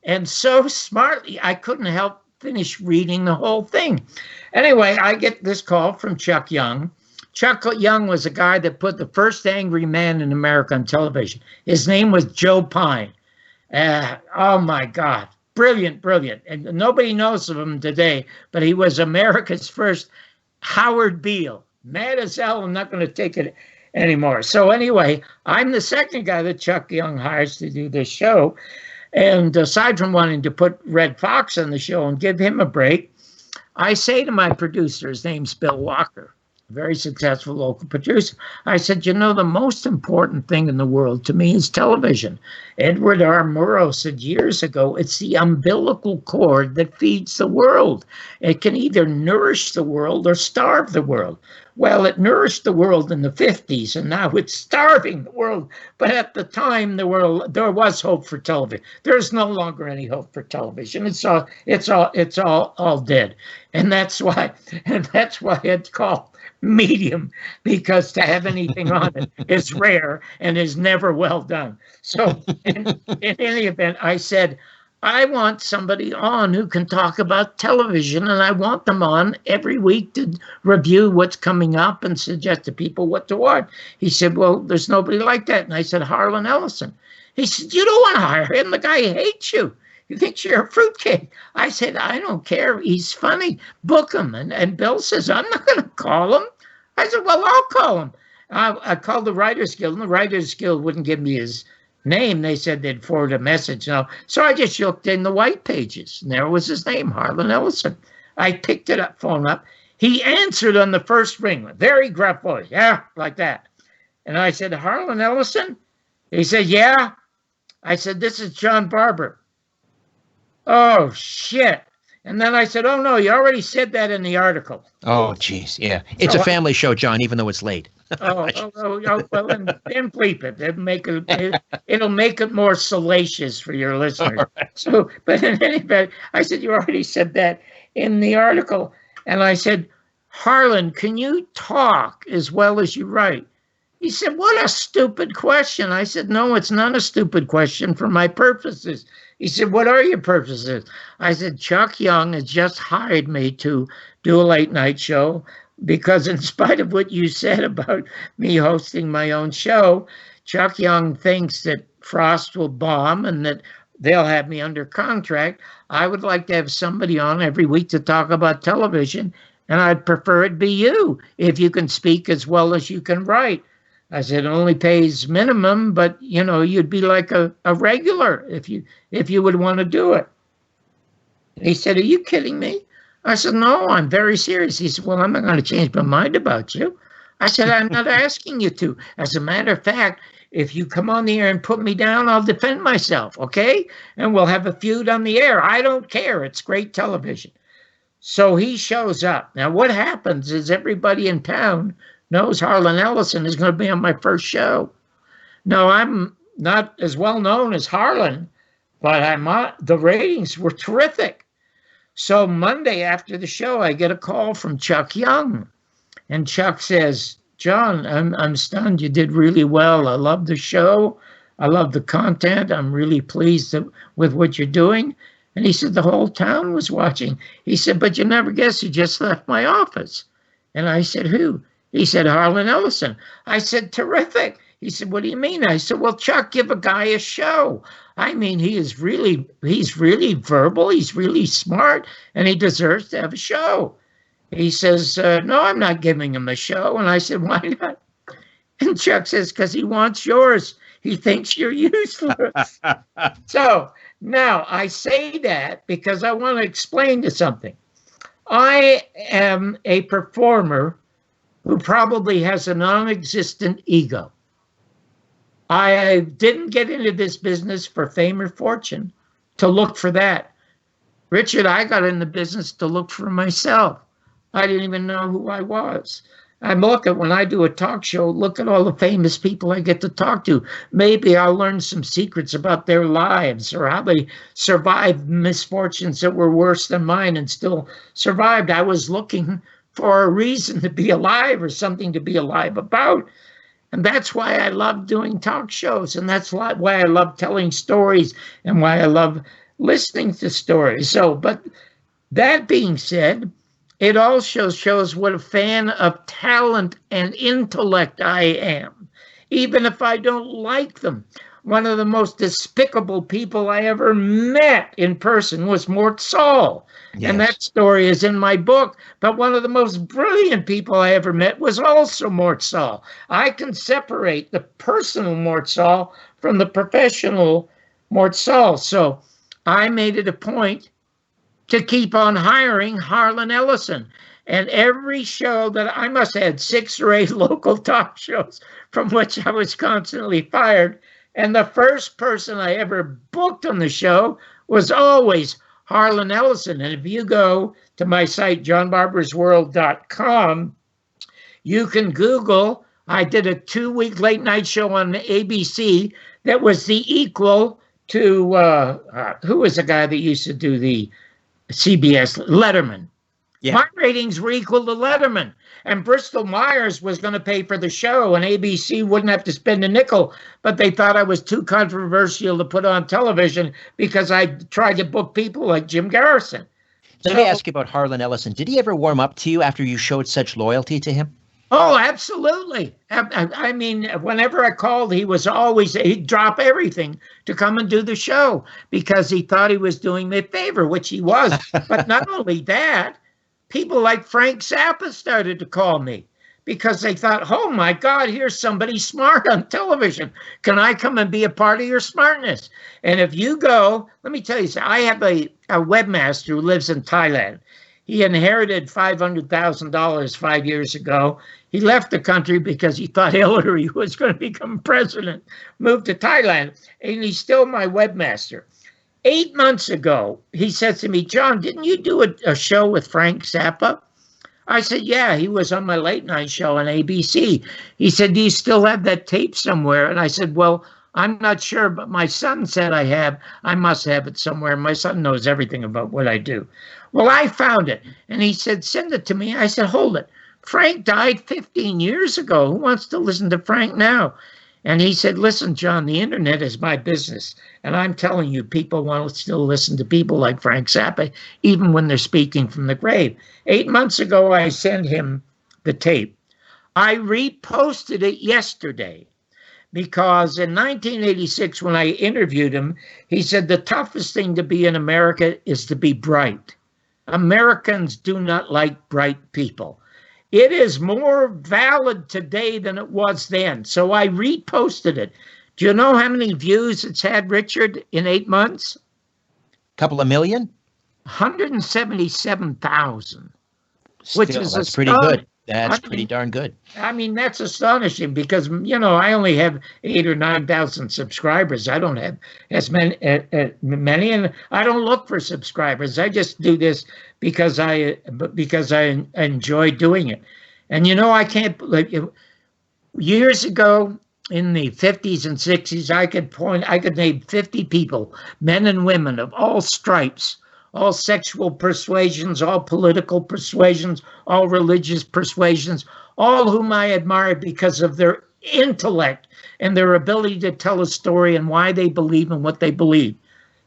and so smartly, I couldn't help finish reading the whole thing. Anyway, I get this call from Chuck Young. Chuck Young was a guy that put the first angry man in America on television. His name was Joe Pine. Oh my God, brilliant, brilliant. And nobody knows of him today, but he was America's first Howard Beale. Mad as hell, I'm not going to take it anymore. So anyway, I'm the second guy that Chuck Young hires to do this show. And aside from wanting to put Red Fox on the show and give him a break, I say to my producer, his name's Bill Walker, a very successful local producer, I said, you know, the most important thing in the world to me is television. Edward R. Murrow said years ago, it's the umbilical cord that feeds the world. It can either nourish the world or starve the world. Well, it nourished the world in the 50s, and now it's starving the world. But at the time, there was hope for television. There's no longer any hope for television. It's all dead, and that's why it's called medium, because to have anything on it is rare and is never well done. So, in any event, I said, I want somebody on who can talk about television, and I want them on every week to review what's coming up and suggest to people what to watch. He said, well, there's nobody like that. And I said, Harlan Ellison. He said, you don't want to hire him. The guy hates you. He thinks you're a fruitcake. I said, I don't care. He's funny. Book him. And Bill says, I'm not going to call him. I said, well, I'll call him. I called the Writers Guild, and the Writers Guild wouldn't give me his name. They said they'd forward a message. So I just looked in the white pages, and there was his name, Harlan Ellison. I picked it up, phone up. He answered on the first ring, very gruff voice, yeah, like that. And I said, Harlan Ellison? He said, yeah. I said, this is John Barbour. Oh, shit. And then I said, oh, no, you already said that in the article. Oh, geez, yeah. It's a family show, John, even though it's late. Well, then bleep it. It'll make it more salacious for your listeners. Right. So, but in any event, I said, you already said that in the article. And I said, Harlan, can you talk as well as you write? He said, what a stupid question. I said, no, it's not a stupid question for my purposes. He said, what are your purposes? I said, Chuck Young has just hired me to do a late night show because in spite of what you said about me hosting my own show, Chuck Young thinks that Frost will bomb and that they'll have me under contract. I would like to have somebody on every week to talk about television, and I'd prefer it be you if you can speak as well as you can write. I said, it only pays minimum, but, you know, you'd be like a regular if you would want to do it. He said, are you kidding me? I said, no, I'm very serious. He said, well, I'm not going to change my mind about you. I said, I'm not asking you to. As a matter of fact, if you come on the air and put me down, I'll defend myself, okay? And we'll have a feud on the air. I don't care. It's great television. So he shows up. Now, what happens is everybody in town knows Harlan Ellison is going to be on my first show. No, I'm not as well known as Harlan, but the ratings were terrific. So Monday after the show, I get a call from Chuck Young. And Chuck says, John, I'm stunned. You did really well. I love the show. I love the content. I'm really pleased with what you're doing. And he said, the whole town was watching. He said, but you never guess who just left my office. And I said, who? He said, Harlan Ellison. I said, terrific. He said, what do you mean? I said, well, Chuck, give a guy a show. I mean, he's really verbal. He's really smart, and he deserves to have a show. He says, no, I'm not giving him a show. And I said, why not? And Chuck says, because he wants yours. He thinks you're useless. So now I say that because I want to explain to something. I am a performer who probably has a non-existent ego. I didn't get into this business for fame or fortune, to look for that. Richard, I got in the business to look for myself. I didn't even know who I was. I look at, when I do a talk show, look at all the famous people I get to talk to. Maybe I'll learn some secrets about their lives or how they survived misfortunes that were worse than mine and still survived. I was looking for a reason to be alive or something to be alive about. And that's why I love doing talk shows. And that's why I love telling stories and why I love listening to stories. So, but that being said, it also shows what a fan of talent and intellect I am, even if I don't like them. One of the most despicable people I ever met in person was Mort Saul. Yes. And that story is in my book. But one of the most brilliant people I ever met was also Mort Saul. I can separate the personal Mort Saul from the professional Mort Saul. So I made it a point to keep on hiring Harlan Ellison. And every show that I must have had 6 or 8 local talk shows from which I was constantly fired. And the first person I ever booked on the show was always Harlan Ellison. And if you go to my site, johnbarbersworld.com, you can Google, I did a 2-week late night show on ABC that was the equal to, who was the guy that used to do the CBS, Letterman. Yeah. My ratings were equal to Letterman. And Bristol Myers was going to pay for the show, and ABC wouldn't have to spend a nickel, but they thought I was too controversial to put on television because I tried to book people like Jim Garrison. Let me ask you about Harlan Ellison. Did he ever warm up to you after you showed such loyalty to him? Oh, absolutely. I mean, whenever I called, he'd drop everything to come and do the show because he thought he was doing me a favor, which he was. But not only that, people like Frank Zappa started to call me because they thought, oh my God, here's somebody smart on television. Can I come and be a part of your smartness? And if you go, let me tell you, I have a webmaster who lives in Thailand. He inherited $500,000 5 years ago. He left the country because he thought Hillary was going to become president, moved to Thailand, and he's still my webmaster. 8 months ago, he said to me, John, didn't you do a show with Frank Zappa? I said, yeah, he was on my late night show on ABC. He said, do you still have that tape somewhere? And I said, well, I'm not sure, but my son said I must have it somewhere. My son knows everything about what I do. Well, I found it. And he said, send it to me. I said, hold it. Frank died 15 years ago. Who wants to listen to Frank now? And he said, listen, John, the internet is my business. And I'm telling you, people want to still listen to people like Frank Zappa, even when they're speaking from the grave. 8 months ago, I sent him the tape. I reposted it yesterday because in 1986, when I interviewed him, he said the toughest thing to be in America is to be bright. Americans do not like bright people. It is more valid today than it was then. So I reposted it. Do you know how many views it's had, Richard, in 8 months? Couple of million? 177,000. Which is that's pretty good. That's pretty darn good. I mean, that's astonishing because, you know, I only have 8,000 or 9,000 subscribers. I don't have as many, and I don't look for subscribers. I just do this because I enjoy doing it. And, you know, I can't, like, years ago in the 50s and 60s, I could name 50 people, men and women of all stripes, all sexual persuasions, all political persuasions, all religious persuasions, all whom I admired because of their intellect and their ability to tell a story and why they believe in what they believe.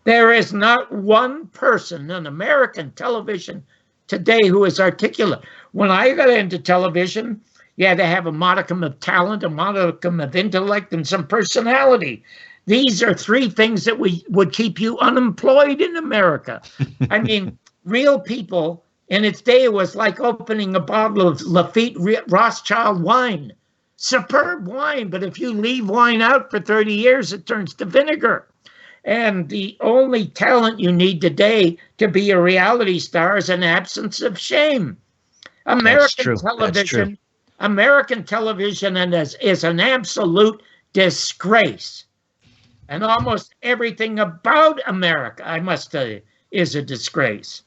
There is not one person on American television today who is articulate. When I got into television, you had to have a modicum of talent, a modicum of intellect, and some personality. These are 3 things that would keep you unemployed in America. I mean, real people in its day, it was like opening a bottle of Lafite Rothschild wine. Superb wine, but if you leave wine out for 30 years, it turns to vinegar. And the only talent you need today to be a reality star is an absence of shame. American television American television is an absolute disgrace. And almost everything about America, I must tell you, is a disgrace.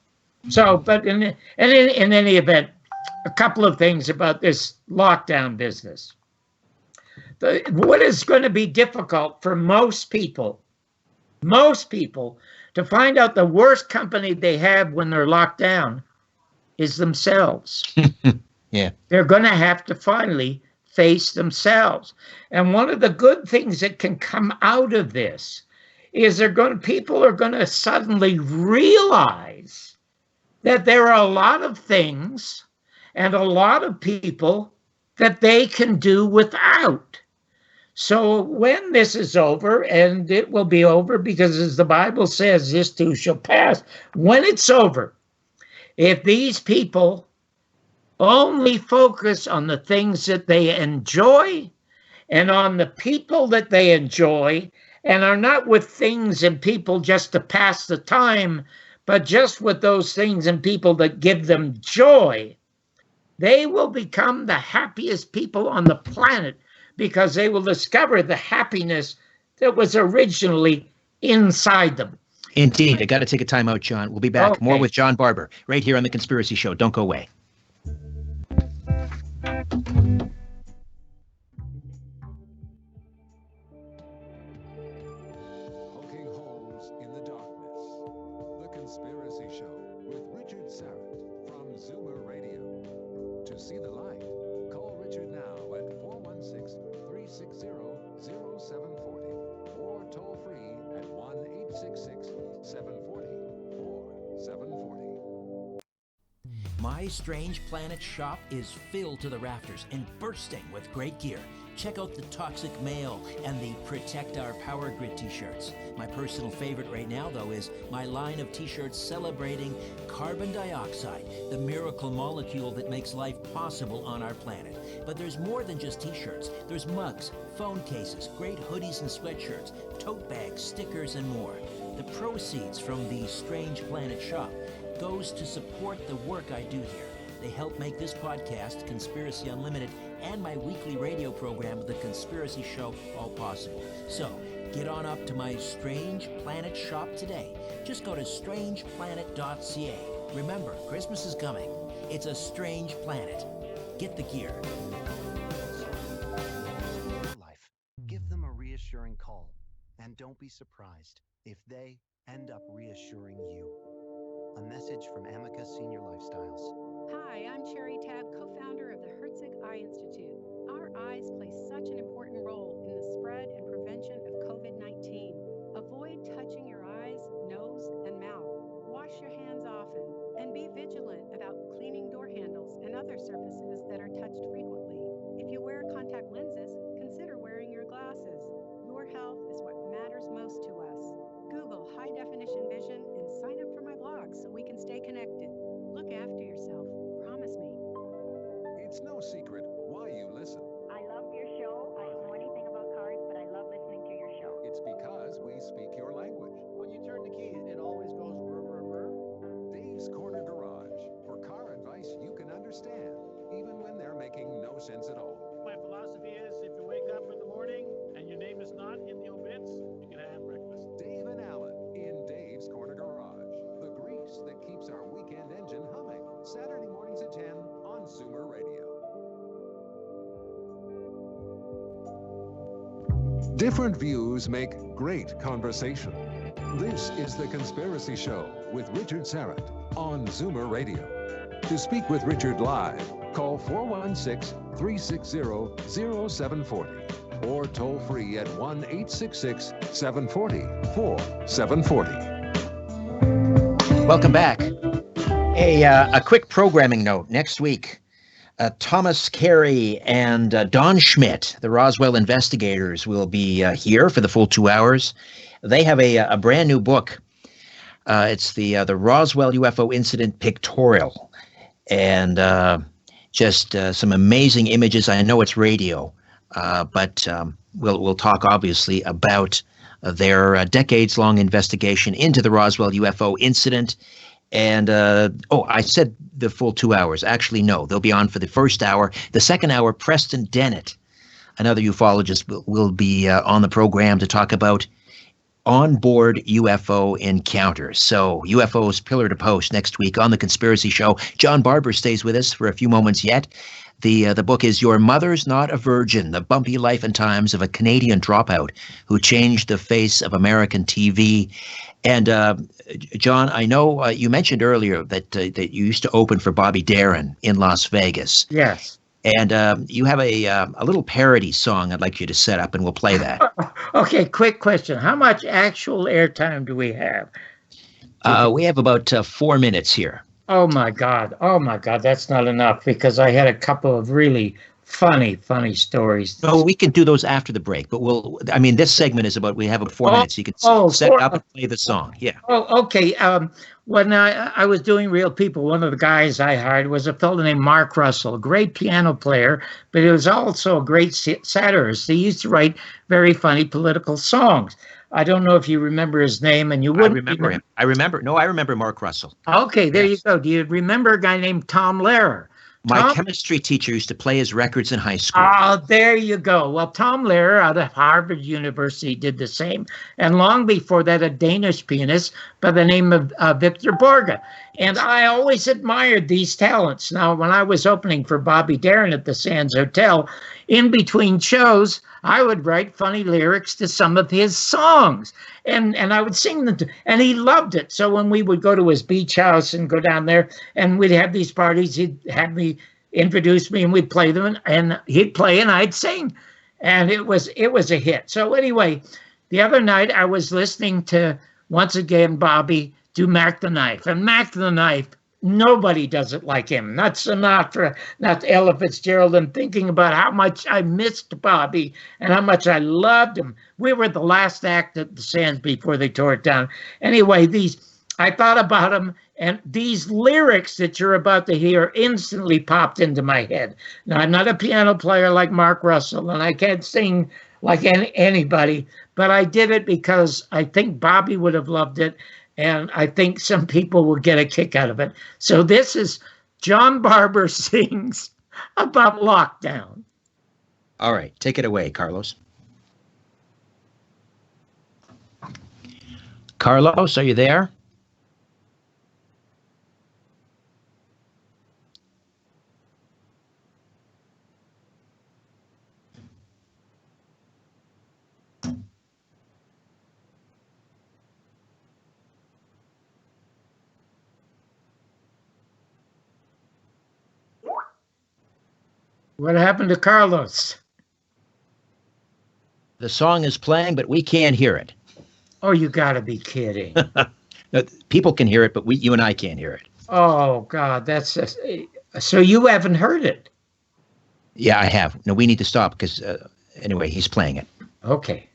So, but in any event, a couple of things about this lockdown business. What is going to be difficult for most people to find out the worst company they have when they're locked down is themselves. Yeah. They're going to have to finally face themselves. And one of the good things that can come out of this is people are going to suddenly realize that there are a lot of things and a lot of people that they can do without. So when this is over, and it will be over because as the Bible says, this too shall pass. When it's over, if these people only focus on the things that they enjoy and on the people that they enjoy, and are not with things and people just to pass the time, but just with those things and people that give them joy, they will become the happiest people on the planet because they will discover the happiness that was originally inside them. Indeed. I got to take a time out, John. We'll be back. Okay. More with John Barbour right here on The Conspiracy Show. Don't go away. Poking holes in the darkness. The Conspiracy Show with Richard Sarrett from Zoomer Radio. To see the light, call Richard now at 416-360-0740 or toll free at 1-866-740 or 740. My Strange Planet shop is filled to the rafters and bursting with great gear. Check out the Toxic Mail and the Protect Our Power Grid t-shirts. My personal favorite right now, though, is my line of t-shirts celebrating carbon dioxide, the miracle molecule that makes life possible on our planet. But there's more than just t-shirts. There's mugs, phone cases, great hoodies and sweatshirts, tote bags, stickers, and more. The proceeds from the Strange Planet shop goes to support the work I do here. They help make this podcast, Conspiracy Unlimited, and my weekly radio program, The Conspiracy Show, all possible. So, get on up to my Strange Planet shop today. Just go to strangeplanet.ca. Remember, Christmas is coming. It's a strange planet. Get the gear. Life. Give them a reassuring call. And don't be surprised if they end up reassuring you. A message from Amica Senior Lifestyles. Hi, I'm Sherry Tabb, co-founder of the Herzig Eye Institute. Our eyes play such an important role in the spread and prevention of COVID-19. Avoid touching your eyes, nose, and mouth. Wash your hands often, and be vigilant about cleaning door handles and other surfaces that are touched frequently. If you wear contact lenses, consider wearing your glasses. Your health is what matters most to us. Google High Definition Vision and sign up for my blog so we can stay connected. Look after yourself. Promise me. It's no secret why you listen. I love your show. I don't know anything about cars, but I love listening to your show. It's because we speak your language. When you turn the key, it always goes brr, brr, brr. Dave's Corner Garage for car advice you can understand, even when they're making no sense at all. My philosophy is if you wake up in the morning and your name is not in the obits, you can have breakfast. Dave and Alan in Dave's Corner Garage. The grease that keeps our weekend engine humming. Saturday mornings at 10 on Zoomer Radio. Different views make great conversation. This is The Conspiracy Show with Richard Sarrett on Zoomer Radio. To speak with Richard live, call 416-360-0740 or toll free at 1-866-740-4740. Welcome back. A quick programming note. Next week, Thomas Carey and Don Schmidt, the Roswell investigators, will be here for the full 2 hours. They have a brand new book. It's the Roswell UFO Incident Pictorial, and just some amazing images. I know it's radio, but we'll talk obviously about their decades-long investigation into the Roswell UFO incident And, I said the full 2 hours. Actually, no, they'll be on for the first hour. The second hour, Preston Dennett, another ufologist, will be on the program to talk about onboard UFO encounters. So UFOs pillar to post next week on The Conspiracy Show. John Barbour stays with us for a few moments yet. The book is Your Mother's Not a Virgin, The Bumpy Life and Times of a Canadian Dropout Who Changed the Face of American TV. And John, I know you mentioned earlier that you used to open for Bobby Darin in Las Vegas. Yes. And you have a little parody song I'd like you to set up, and we'll play that. Okay, quick question. How much actual airtime do we have? We have about 4 minutes here. Oh, my God. Oh, my God. That's not enough because I had a couple of really funny stories. No, we can do those after the break, but this segment is about, we have 4 minutes. You can set it up and play the song. Yeah. Oh, okay. When I was doing Real People, one of the guys I hired was a fellow named Mark Russell, a great piano player, but he was also a great satirist. He used to write very funny political songs. I don't know if you remember his name, and you wouldn't. I remember him. I remember Mark Russell. Okay, there you go. Do you remember a guy named Tom Lehrer? My chemistry teacher used to play his records in high school. Oh, there you go. Well, Tom Lehrer out of Harvard University did the same. And long before that, a Danish pianist by the name of Victor Borge. And I always admired these talents. Now, when I was opening for Bobby Darin at the Sands Hotel, in between shows, I would write funny lyrics to some of his songs. And I would sing them and he loved it. So when we would go to his beach house and go down there and we'd have these parties, he'd have me introduce me and we'd play them and he'd play and I'd sing. And it was a hit. So anyway, the other night I was listening to, once again, Bobby do Mac the Knife. And Mac the Knife, nobody does it like him. Not Sinatra, not Ella Fitzgerald. And thinking about how much I missed Bobby and how much I loved him. We were the last act at the Sands before they tore it down. Anyway, I thought about him, and these lyrics that you're about to hear instantly popped into my head. Now, I'm not a piano player like Mark Russell, and I can't sing like anybody, but I did it because I think Bobby would have loved it. And I think some people will get a kick out of it. So this is John Barbour sings about lockdown. All right, take it away, Carlos. Carlos, are you there? What happened to Carlos? The song is playing, but we can't hear it. Oh, you got to be kidding. People can hear it, but you and I can't hear it. Oh, God, that's just, so you haven't heard it? Yeah, I have. No, we need to stop because, anyway, he's playing it. Okay.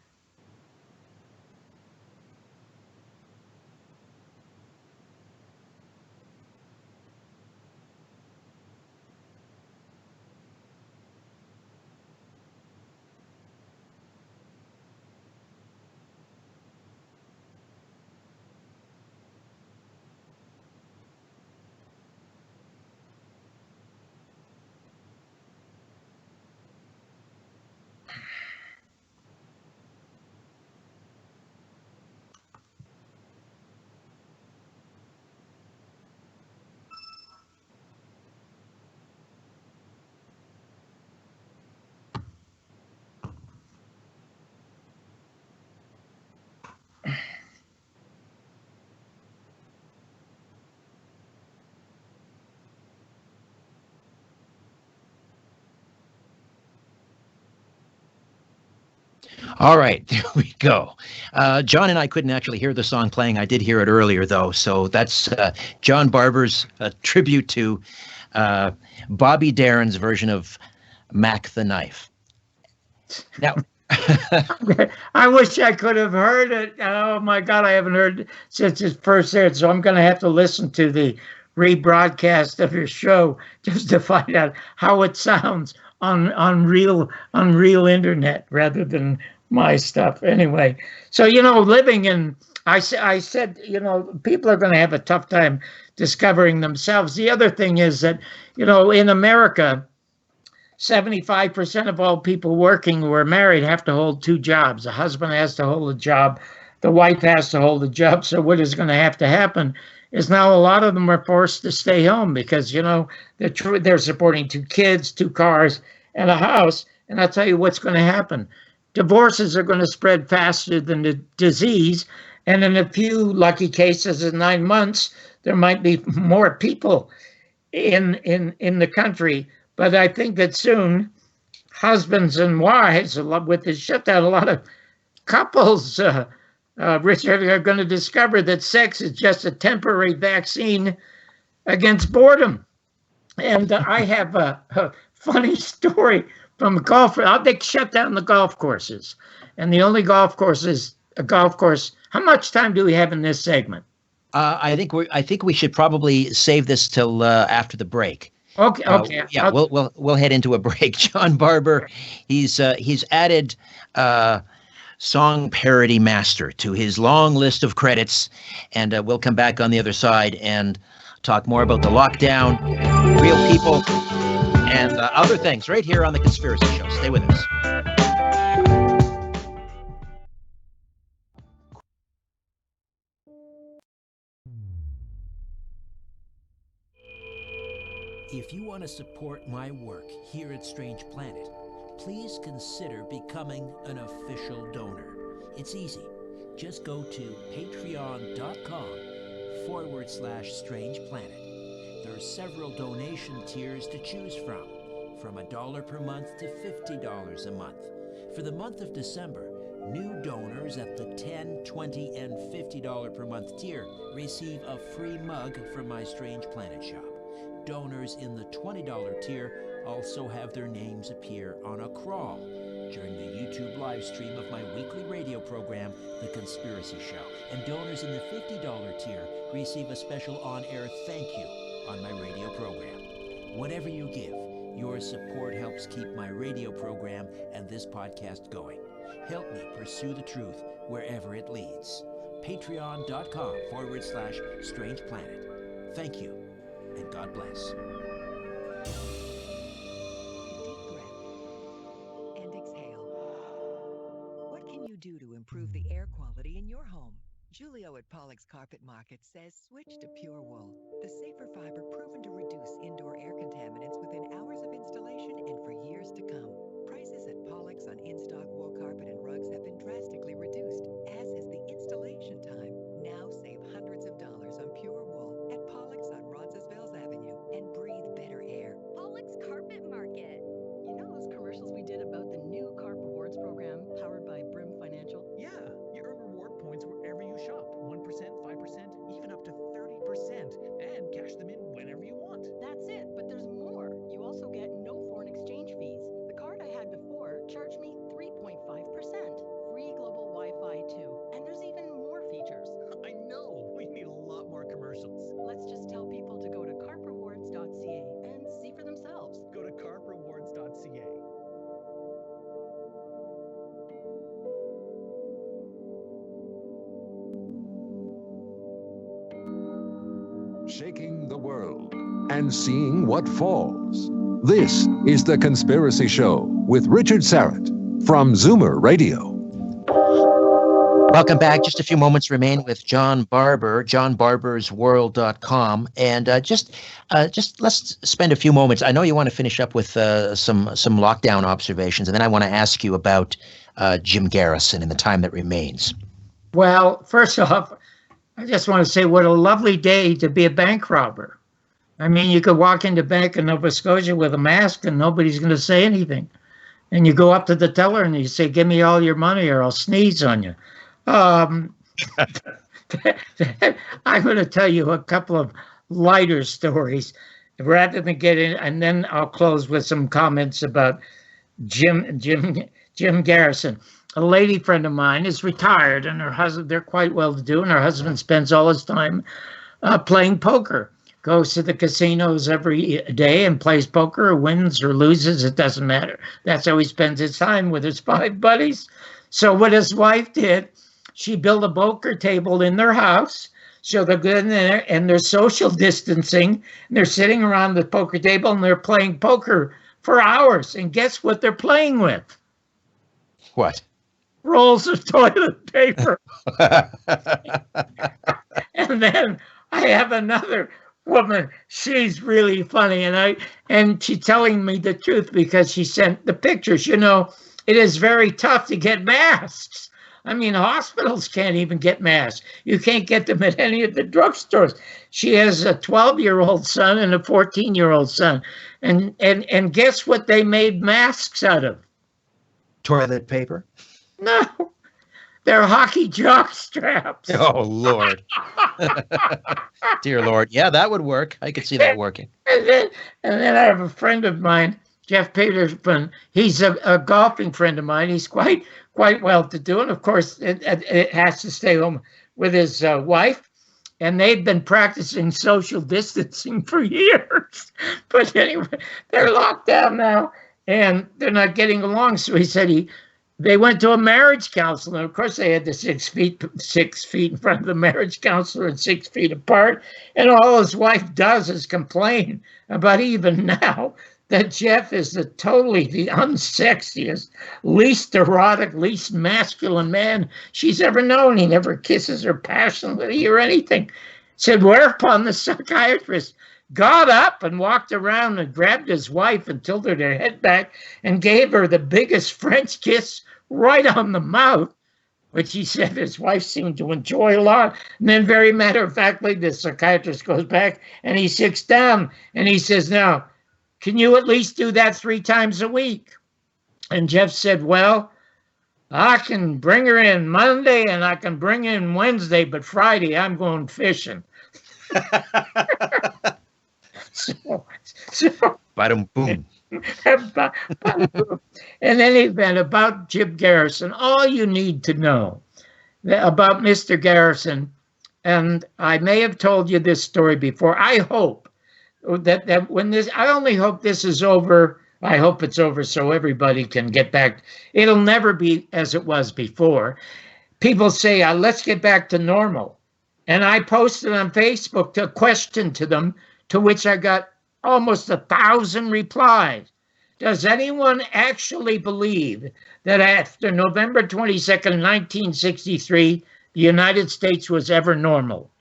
All right, there we go. John and I couldn't actually hear the song playing. I did hear it earlier, though. So that's John Barbour's tribute to Bobby Darin's version of Mac the Knife. Now, I wish I could have heard it. Oh, my God, I haven't heard it since it first aired. So I'm going to have to listen to the rebroadcast of your show just to find out how it sounds on real internet rather than my stuff. Anyway, so living in I said, people are going to have a tough time discovering themselves. The other thing is that, in America, 75% of all people working who are married have to hold two jobs. The husband has to hold a job. The wife has to hold a job. So what is going to happen is now a lot of them are forced to stay home because, they're supporting two kids, two cars, and a house. And I'll tell you what's going to happen. Divorces are going to spread faster than the disease. And in a few lucky cases in 9 months, there might be more people in the country. But I think that soon, husbands and wives, with the shutdown, a lot of couples, Richard, are going to discover that sex is just a temporary vaccine against boredom. And I have a funny story from golf. They shut down the golf courses. And the only golf course is a golf course. How much time do we have in this segment? I think we should probably save this till after the break. Okay. Yeah, we'll head into a break. John Barbour, he's added song parody master to his long list of credits, and we'll come back on the other side and talk more about the lockdown, real people, and other things right here on The Conspiracy Show. Stay with us. If you want to support my work here at Strange Planet, please consider becoming an official donor. It's easy. Just go to patreon.com/Strange Planet. There are several donation tiers to choose from $1 per month to $50 a month. For the month of December, new donors at the $10, $20, and $50 per month tier receive a free mug from my Strange Planet shop. Donors in the $20 tier also have their names appear on a crawl during the YouTube live stream of my weekly radio program, The Conspiracy Show. And donors in the $50 tier receive a special on-air thank you on my radio program. Whatever you give, your support helps keep my radio program and this podcast going. Help me pursue the truth wherever it leads. Patreon.com/Strange Planet. Thank you. And God bless. Deep breath and exhale. What can you do to improve the air quality in your home? Julio at Pollock's Carpet Market says switch to Pure Wool, the safer fiber proven to reduce indoor air contaminants within hours of installation and for years to come. Prices at Pollock's on in-stock wool carpet and rugs have been drastically reduced, as has the installation time. Now save hundreds of dollars on Pure Wool at Pollock's on Roncesvalles Avenue and breathe better air. Pollock's Carpet Market. You know those commercials we did about the new Carp Rewards program powered by Brim Financial? Yeah, you earn reward points wherever you shop. 1%, 5%, even up to 30%. And cash them in whenever you want. That's it, but there's more. You also get no foreign exchange fees. The card I had before charged me 3.5%. Free global Wi-Fi too. And there's even more features. I know. We need a lot more commercials. Let's just tell people to go to carprewards.ca and see for themselves. Go to carprewards.ca. Shaking the world and seeing what falls. This is The Conspiracy Show with Richard Sarrett from Zoomer Radio. Welcome back. Just a few moments remain with John Barbour, johnbarbersworld.com. And just let's spend a few moments. I know you want to finish up with some lockdown observations, and then I want to ask you about Jim Garrison in the time that remains. Well, first off, I just want to say what a lovely day to be a bank robber. I mean, you could walk into a bank in Nova Scotia with a mask and nobody's going to say anything. And you go up to the teller and you say, give me all your money or I'll sneeze on you. I'm going to tell you a couple of lighter stories rather than get in, and then I'll close with some comments about Jim Garrison. A lady friend of mine is retired, and her husband, they're quite well-to-do, and her husband spends all his time playing poker. Goes to the casinos every day and plays poker, or wins or loses, it doesn't matter. That's how he spends his time with his 5 buddies. So what his wife did, she built a poker table in their house. So they're good in there, and they're social distancing. And they're sitting around the poker table, and they're playing poker for hours. And guess what they're playing with? What? Rolls of toilet paper. And then I have another woman. She's really funny, and she's telling me the truth because she sent the pictures. You know, it is very tough to get masks. I mean, hospitals can't even get masks. You can't get them at any of the drugstores. She has a 12-year-old son and a 14-year-old son. And guess what they made masks out of? Toilet paper? No. They're hockey jock straps. Oh, Lord. Dear Lord. Yeah, that would work. I could see that working. And then I have a friend of mine, Jeff Peterson. He's a golfing friend of mine. He's quite well-to-do, and of course, it has to stay home with his wife. And they've been practicing social distancing for years. But anyway, they're locked down now, and they're not getting along. So he said they went to a marriage counselor. And of course, they had the 6 feet in front of the marriage counselor and 6 feet apart. And all his wife does is complain about even now that Jeff is the unsexiest, least erotic, least masculine man she's ever known. He never kisses her passionately or anything. Said, whereupon the psychiatrist got up and walked around and grabbed his wife and tilted her head back and gave her the biggest French kiss right on the mouth, which he said his wife seemed to enjoy a lot. And then very matter-of-factly, the psychiatrist goes back and he sits down and he says, now, can you at least do that 3 times a week? And Jeff said, well, I can bring her in Monday and I can bring her in Wednesday, but Friday I'm going fishing. So boom. In any event, about Jim Garrison, all you need to know about Mr. Garrison, and I may have told you this story before, I hope that when this, I only hope this is over. I hope it's over so everybody can get back. It'll never be as it was before. People say, let's get back to normal. And I posted on Facebook a question to them, to which I got almost 1,000 replies. Does anyone actually believe that after November 22nd, 1963, the United States was ever normal?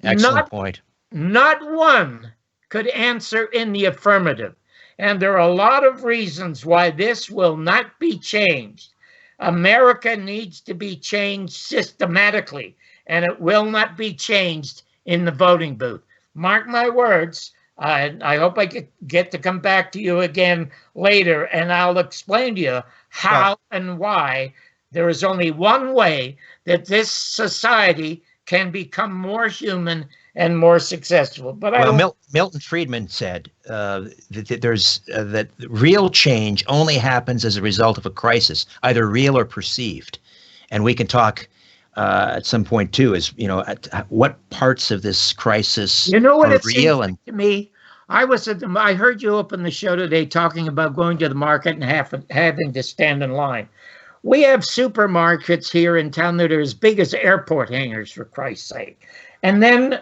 Excellent point. Not one could answer in the affirmative. And there are a lot of reasons why this will not be changed. America needs to be changed systematically, and it will not be changed in the voting booth. Mark my words. I hope I get to come back to you again later, and I'll explain to you how and why there is only one way that this society can become more human and more successful. But Milton Friedman said that real change only happens as a result of a crisis, either real or perceived. And we can talk at some point too, is what parts of this crisis are real. And to me, I heard you open the show today talking about going to the market and having to stand in line. We have supermarkets here in town that are as big as airport hangars, for Christ's sake. And then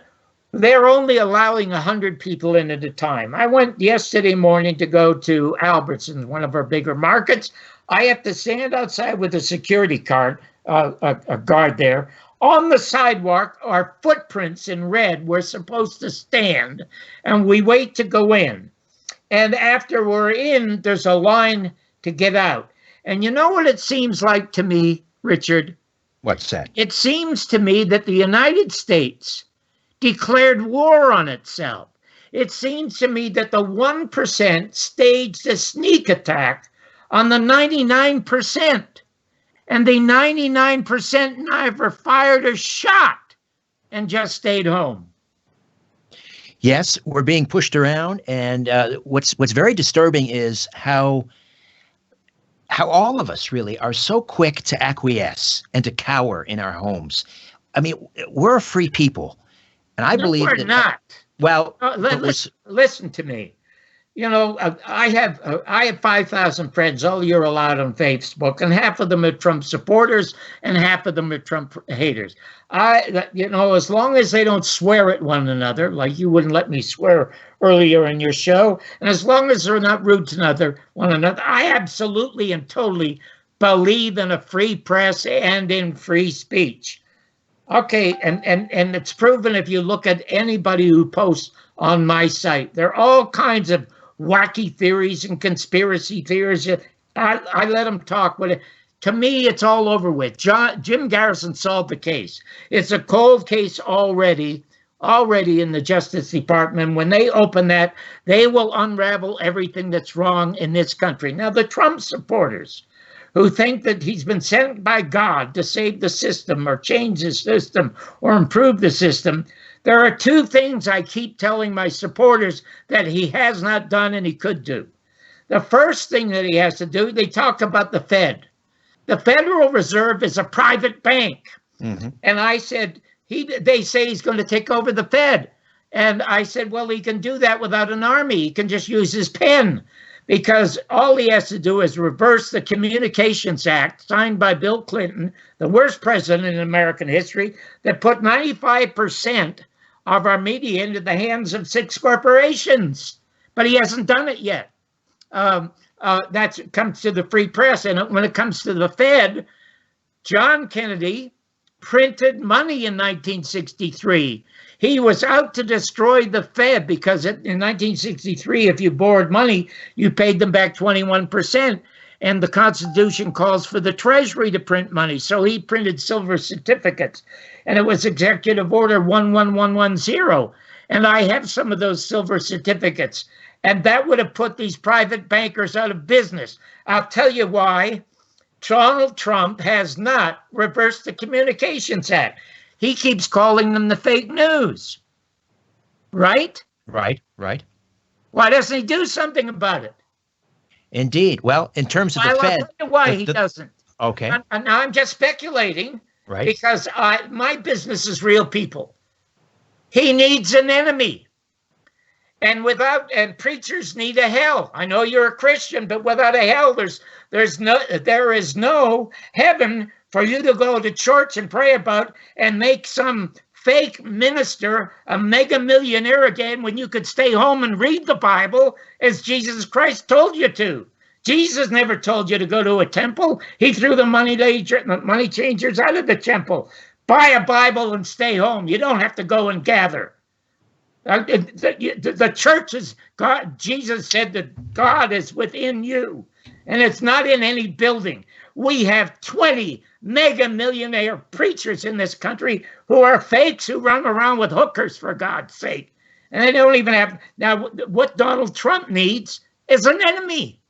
they're only allowing 100 people in at a time. I went yesterday morning to go to Albertsons, one of our bigger markets. I have to stand outside with a security guard there. On the sidewalk are footprints in red. We're supposed to stand, and we wait to go in. And after we're in, there's a line to get out. And you know what it seems like to me, Richard? What's that? It seems to me that the United States declared war on itself. It seems to me that the 1% staged a sneak attack on the 99%. And the 99% neither fired a shot and just stayed home. Yes, we're being pushed around. And what's very disturbing is how all of us really are so quick to acquiesce and to cower in our homes. I mean, we're a free people. And I believe we're that— not. Well, listen to me. You know, I have 5,000 friends. All you're allowed on Facebook, and half of them are Trump supporters, and half of them are Trump haters. As long as they don't swear at one another, like you wouldn't let me swear earlier in your show, and as long as they're not rude to one another, I absolutely and totally believe in a free press and in free speech. Okay, and it's proven if you look at anybody who posts on my site. There are all kinds of wacky theories and conspiracy theories. I let them talk, but to me, it's all over with. Jim Garrison solved the case. It's a cold case already in the Justice Department. When they open that, they will unravel everything that's wrong in this country. Now, the Trump supporters who think that he's been sent by God to save the system or change the system or improve the system, there are two things I keep telling my supporters that he has not done and he could do. The first thing that he has to do, they talk about the Fed. The Federal Reserve is a private bank. Mm-hmm. And I said, they say he's going to take over the Fed. And I said, well, he can do that without an army. He can just use his pen. Because all he has to do is reverse the Communications Act signed by Bill Clinton, the worst president in American history, that put 95% of our media into the hands of 6 corporations. But he hasn't done it yet. That comes to the free press. And when it comes to the Fed, John Kennedy printed money in 1963. He was out to destroy the Fed because in 1963, if you borrowed money, you paid them back 21%. And the Constitution calls for the Treasury to print money. So he printed silver certificates. And it was Executive Order 11110. And I have some of those silver certificates. And that would have put these private bankers out of business. I'll tell you why. Donald Trump has not reversed the Communications Act. He keeps calling them the fake news. Right? Right. Why doesn't he do something about it? Indeed. Well, in terms of the Fed. I'll tell you why he doesn't. Okay. And now I'm just speculating. Right. Because my business is real people. He needs an enemy. And preachers need a hell. I know you're a Christian, but without a hell, there is no heaven for you to go to church and pray about and make some fake minister a mega millionaire again when you could stay home and read the Bible as Jesus Christ told you to. Jesus never told you to go to a temple. He threw the money changers out of the temple. Buy a Bible and stay home. You don't have to go and gather. The church is God. Jesus said that God is within you, and it's not in any building. We have 20 mega millionaire preachers in this country who are fakes who run around with hookers, for God's sake. And they don't even have. Now, what Donald Trump needs is an enemy.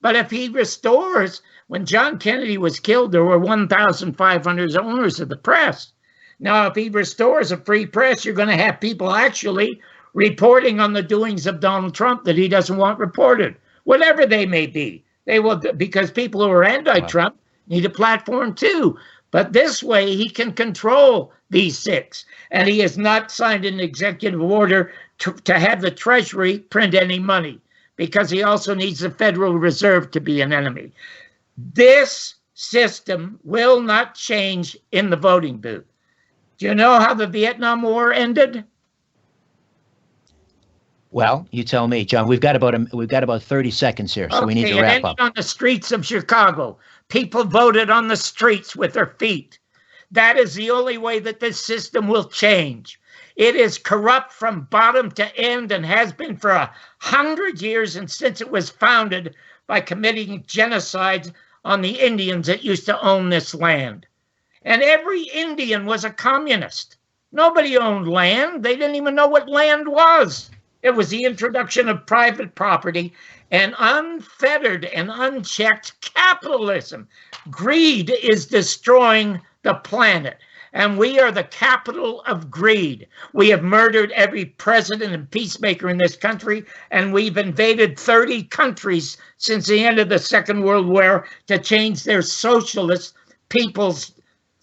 But if he restores, when John Kennedy was killed, there were 1,500 owners of the press. Now, if he restores a free press, you're going to have people actually reporting on the doings of Donald Trump that he doesn't want reported, whatever they may be. They will, because people who are anti-Trump need a platform too. But this way, he can control these 6. And he has not signed an executive order to have the Treasury print any money, because he also needs the Federal Reserve to be an enemy. This system will not change in the voting booth. Do you know how the Vietnam War ended? Well, you tell me, John. We've got about 30 seconds here, so we need to wrap up. On the streets of Chicago, people voted on the streets with their feet. That is the only way that this system will change. It is corrupt from bottom to end and has been for 100 years, and since it was founded by committing genocides on the Indians that used to own this land. And every Indian was a communist. Nobody owned land. They didn't even know what land was. It was the introduction of private property and unfettered and unchecked capitalism. Greed is destroying the planet. And we are the capital of greed. We have murdered every president and peacemaker in this country, and we've invaded 30 countries since the end of the Second World War to change their socialist people's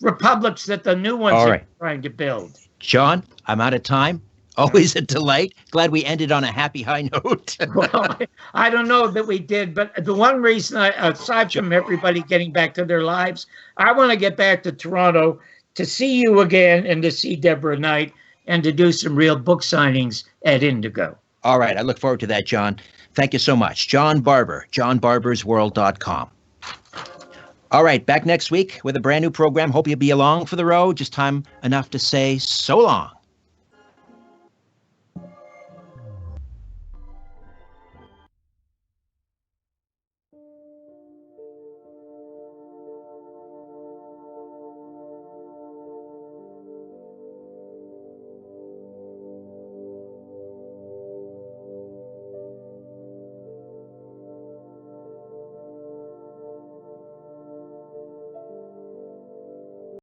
republics that the new ones are trying to build. John, I'm out of time. Always a delight. Glad we ended on a happy high note. Well, I don't know that we did, but the one reason, aside from everybody getting back to their lives, I want to get back to Toronto to see you again and to see Deborah Knight and to do some real book signings at Indigo. All right. I look forward to that, John. Thank you so much. John Barbour, johnbarbersworld.com. All right. Back next week with a brand new program. Hope you'll be along for the road. Just time enough to say so long.